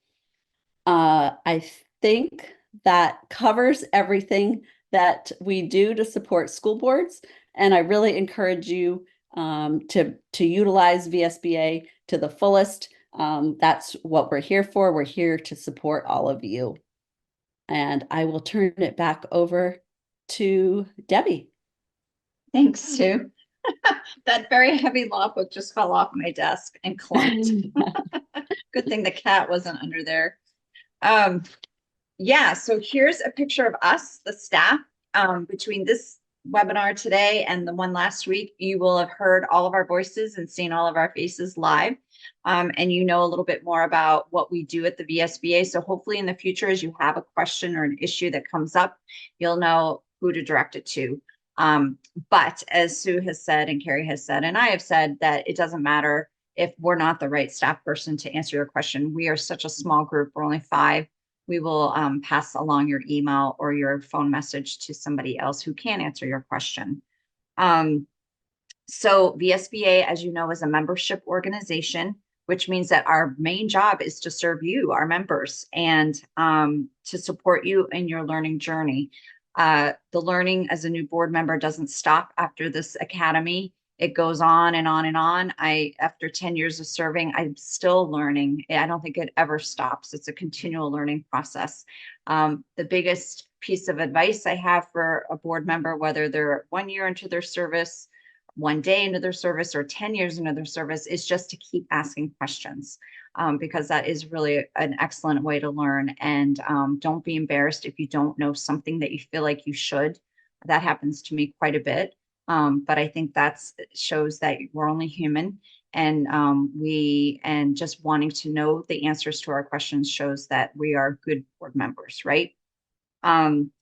I think that covers everything that we do to support school boards. And I really encourage you to utilize VSBA to the fullest. That's what we're here for. We're here to support all of you. And I will turn it back over to Debbie. Thanks, Sue. That very heavy law book just fell off my desk and clunked. Good thing the cat wasn't under there. Yeah, so here's a picture of us, the staff. Between this webinar today and the one last week, you will have heard all of our voices and seen all of our faces live. And you know a little bit more about what we do at the VSBA. So hopefully in the future, as you have a question or an issue that comes up, you'll know who to direct it to. But as Sue has said, and Carrie has said, and I have said, that it doesn't matter if we're not the right staff person to answer your question. We are such a small group. We're only 5. We will pass along your email or your phone message to somebody else who can answer your question. So VSBA, as you know, is a membership organization, which means that our main job is to serve you, our members, and to support you in your learning journey. The learning as a new board member doesn't stop after this academy. It goes on and on and on. After 10 years of serving, I'm still learning. I don't think it ever stops. It's a continual learning process. The biggest piece of advice I have for a board member, whether they're 1 year into their service, 1 day into their service, or 10 years into their service, is just to keep asking questions, because that is really an excellent way to learn. And don't be embarrassed if you don't know something that you feel like you should. That happens to me quite a bit. But I think that shows that we're only human, and just wanting to know the answers to our questions shows that we are good board members, right?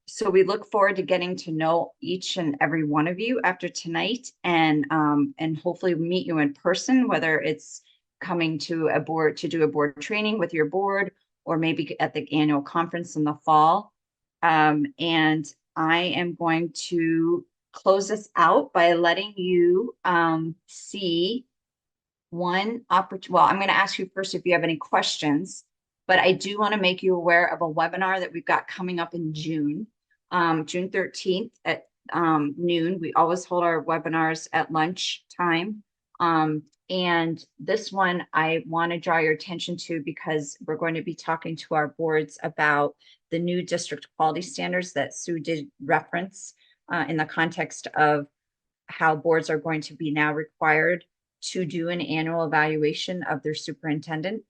So we look forward to getting to know each and every one of you after tonight, and hopefully meet you in person, whether it's coming to a board to do a board training with your board, or maybe at the annual conference in the fall. And I am going to close this out by letting you see one opportunity. Well, I'm going to ask you first if you have any questions, but I do want to make you aware of a webinar that we've got coming up in June, June 13th at noon. We always hold our webinars at lunch time. And this one I want to draw your attention to because we're going to be talking to our boards about the new district quality standards that Sue did reference in the context of how boards are going to be now required to do an annual evaluation of their superintendent.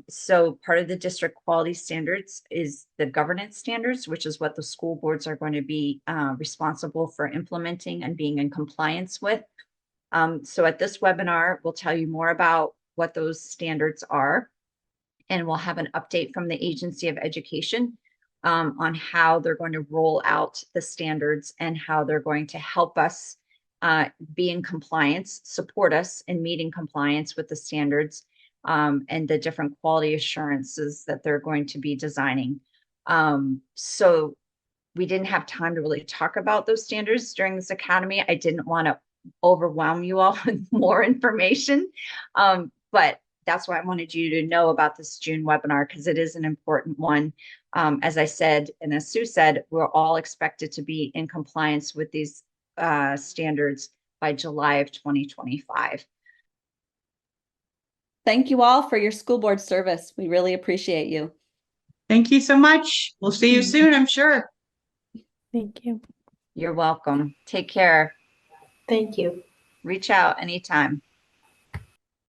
So part of the district quality standards is the governance standards, which is what the school boards are going to be responsible for implementing and being in compliance with. So at this webinar, we'll tell you more about what those standards are, and we'll have an update from the Agency of Education on how they're going to roll out the standards and how they're going to help us be in compliance, support us in meeting compliance with the standards and the different quality assurances that they're going to be designing. So we didn't have time to really talk about those standards during this academy. I didn't want to overwhelm you all with more information. But that's why I wanted you to know about this June webinar, because it is an important one. As I said, and as Sue said, we're all expected to be in compliance with these standards by July of 2025. Thank you all for your school board service. We really appreciate you. Thank you so much. We'll see you soon, I'm sure. Thank you. You're welcome. Take care. Thank you. Reach out anytime.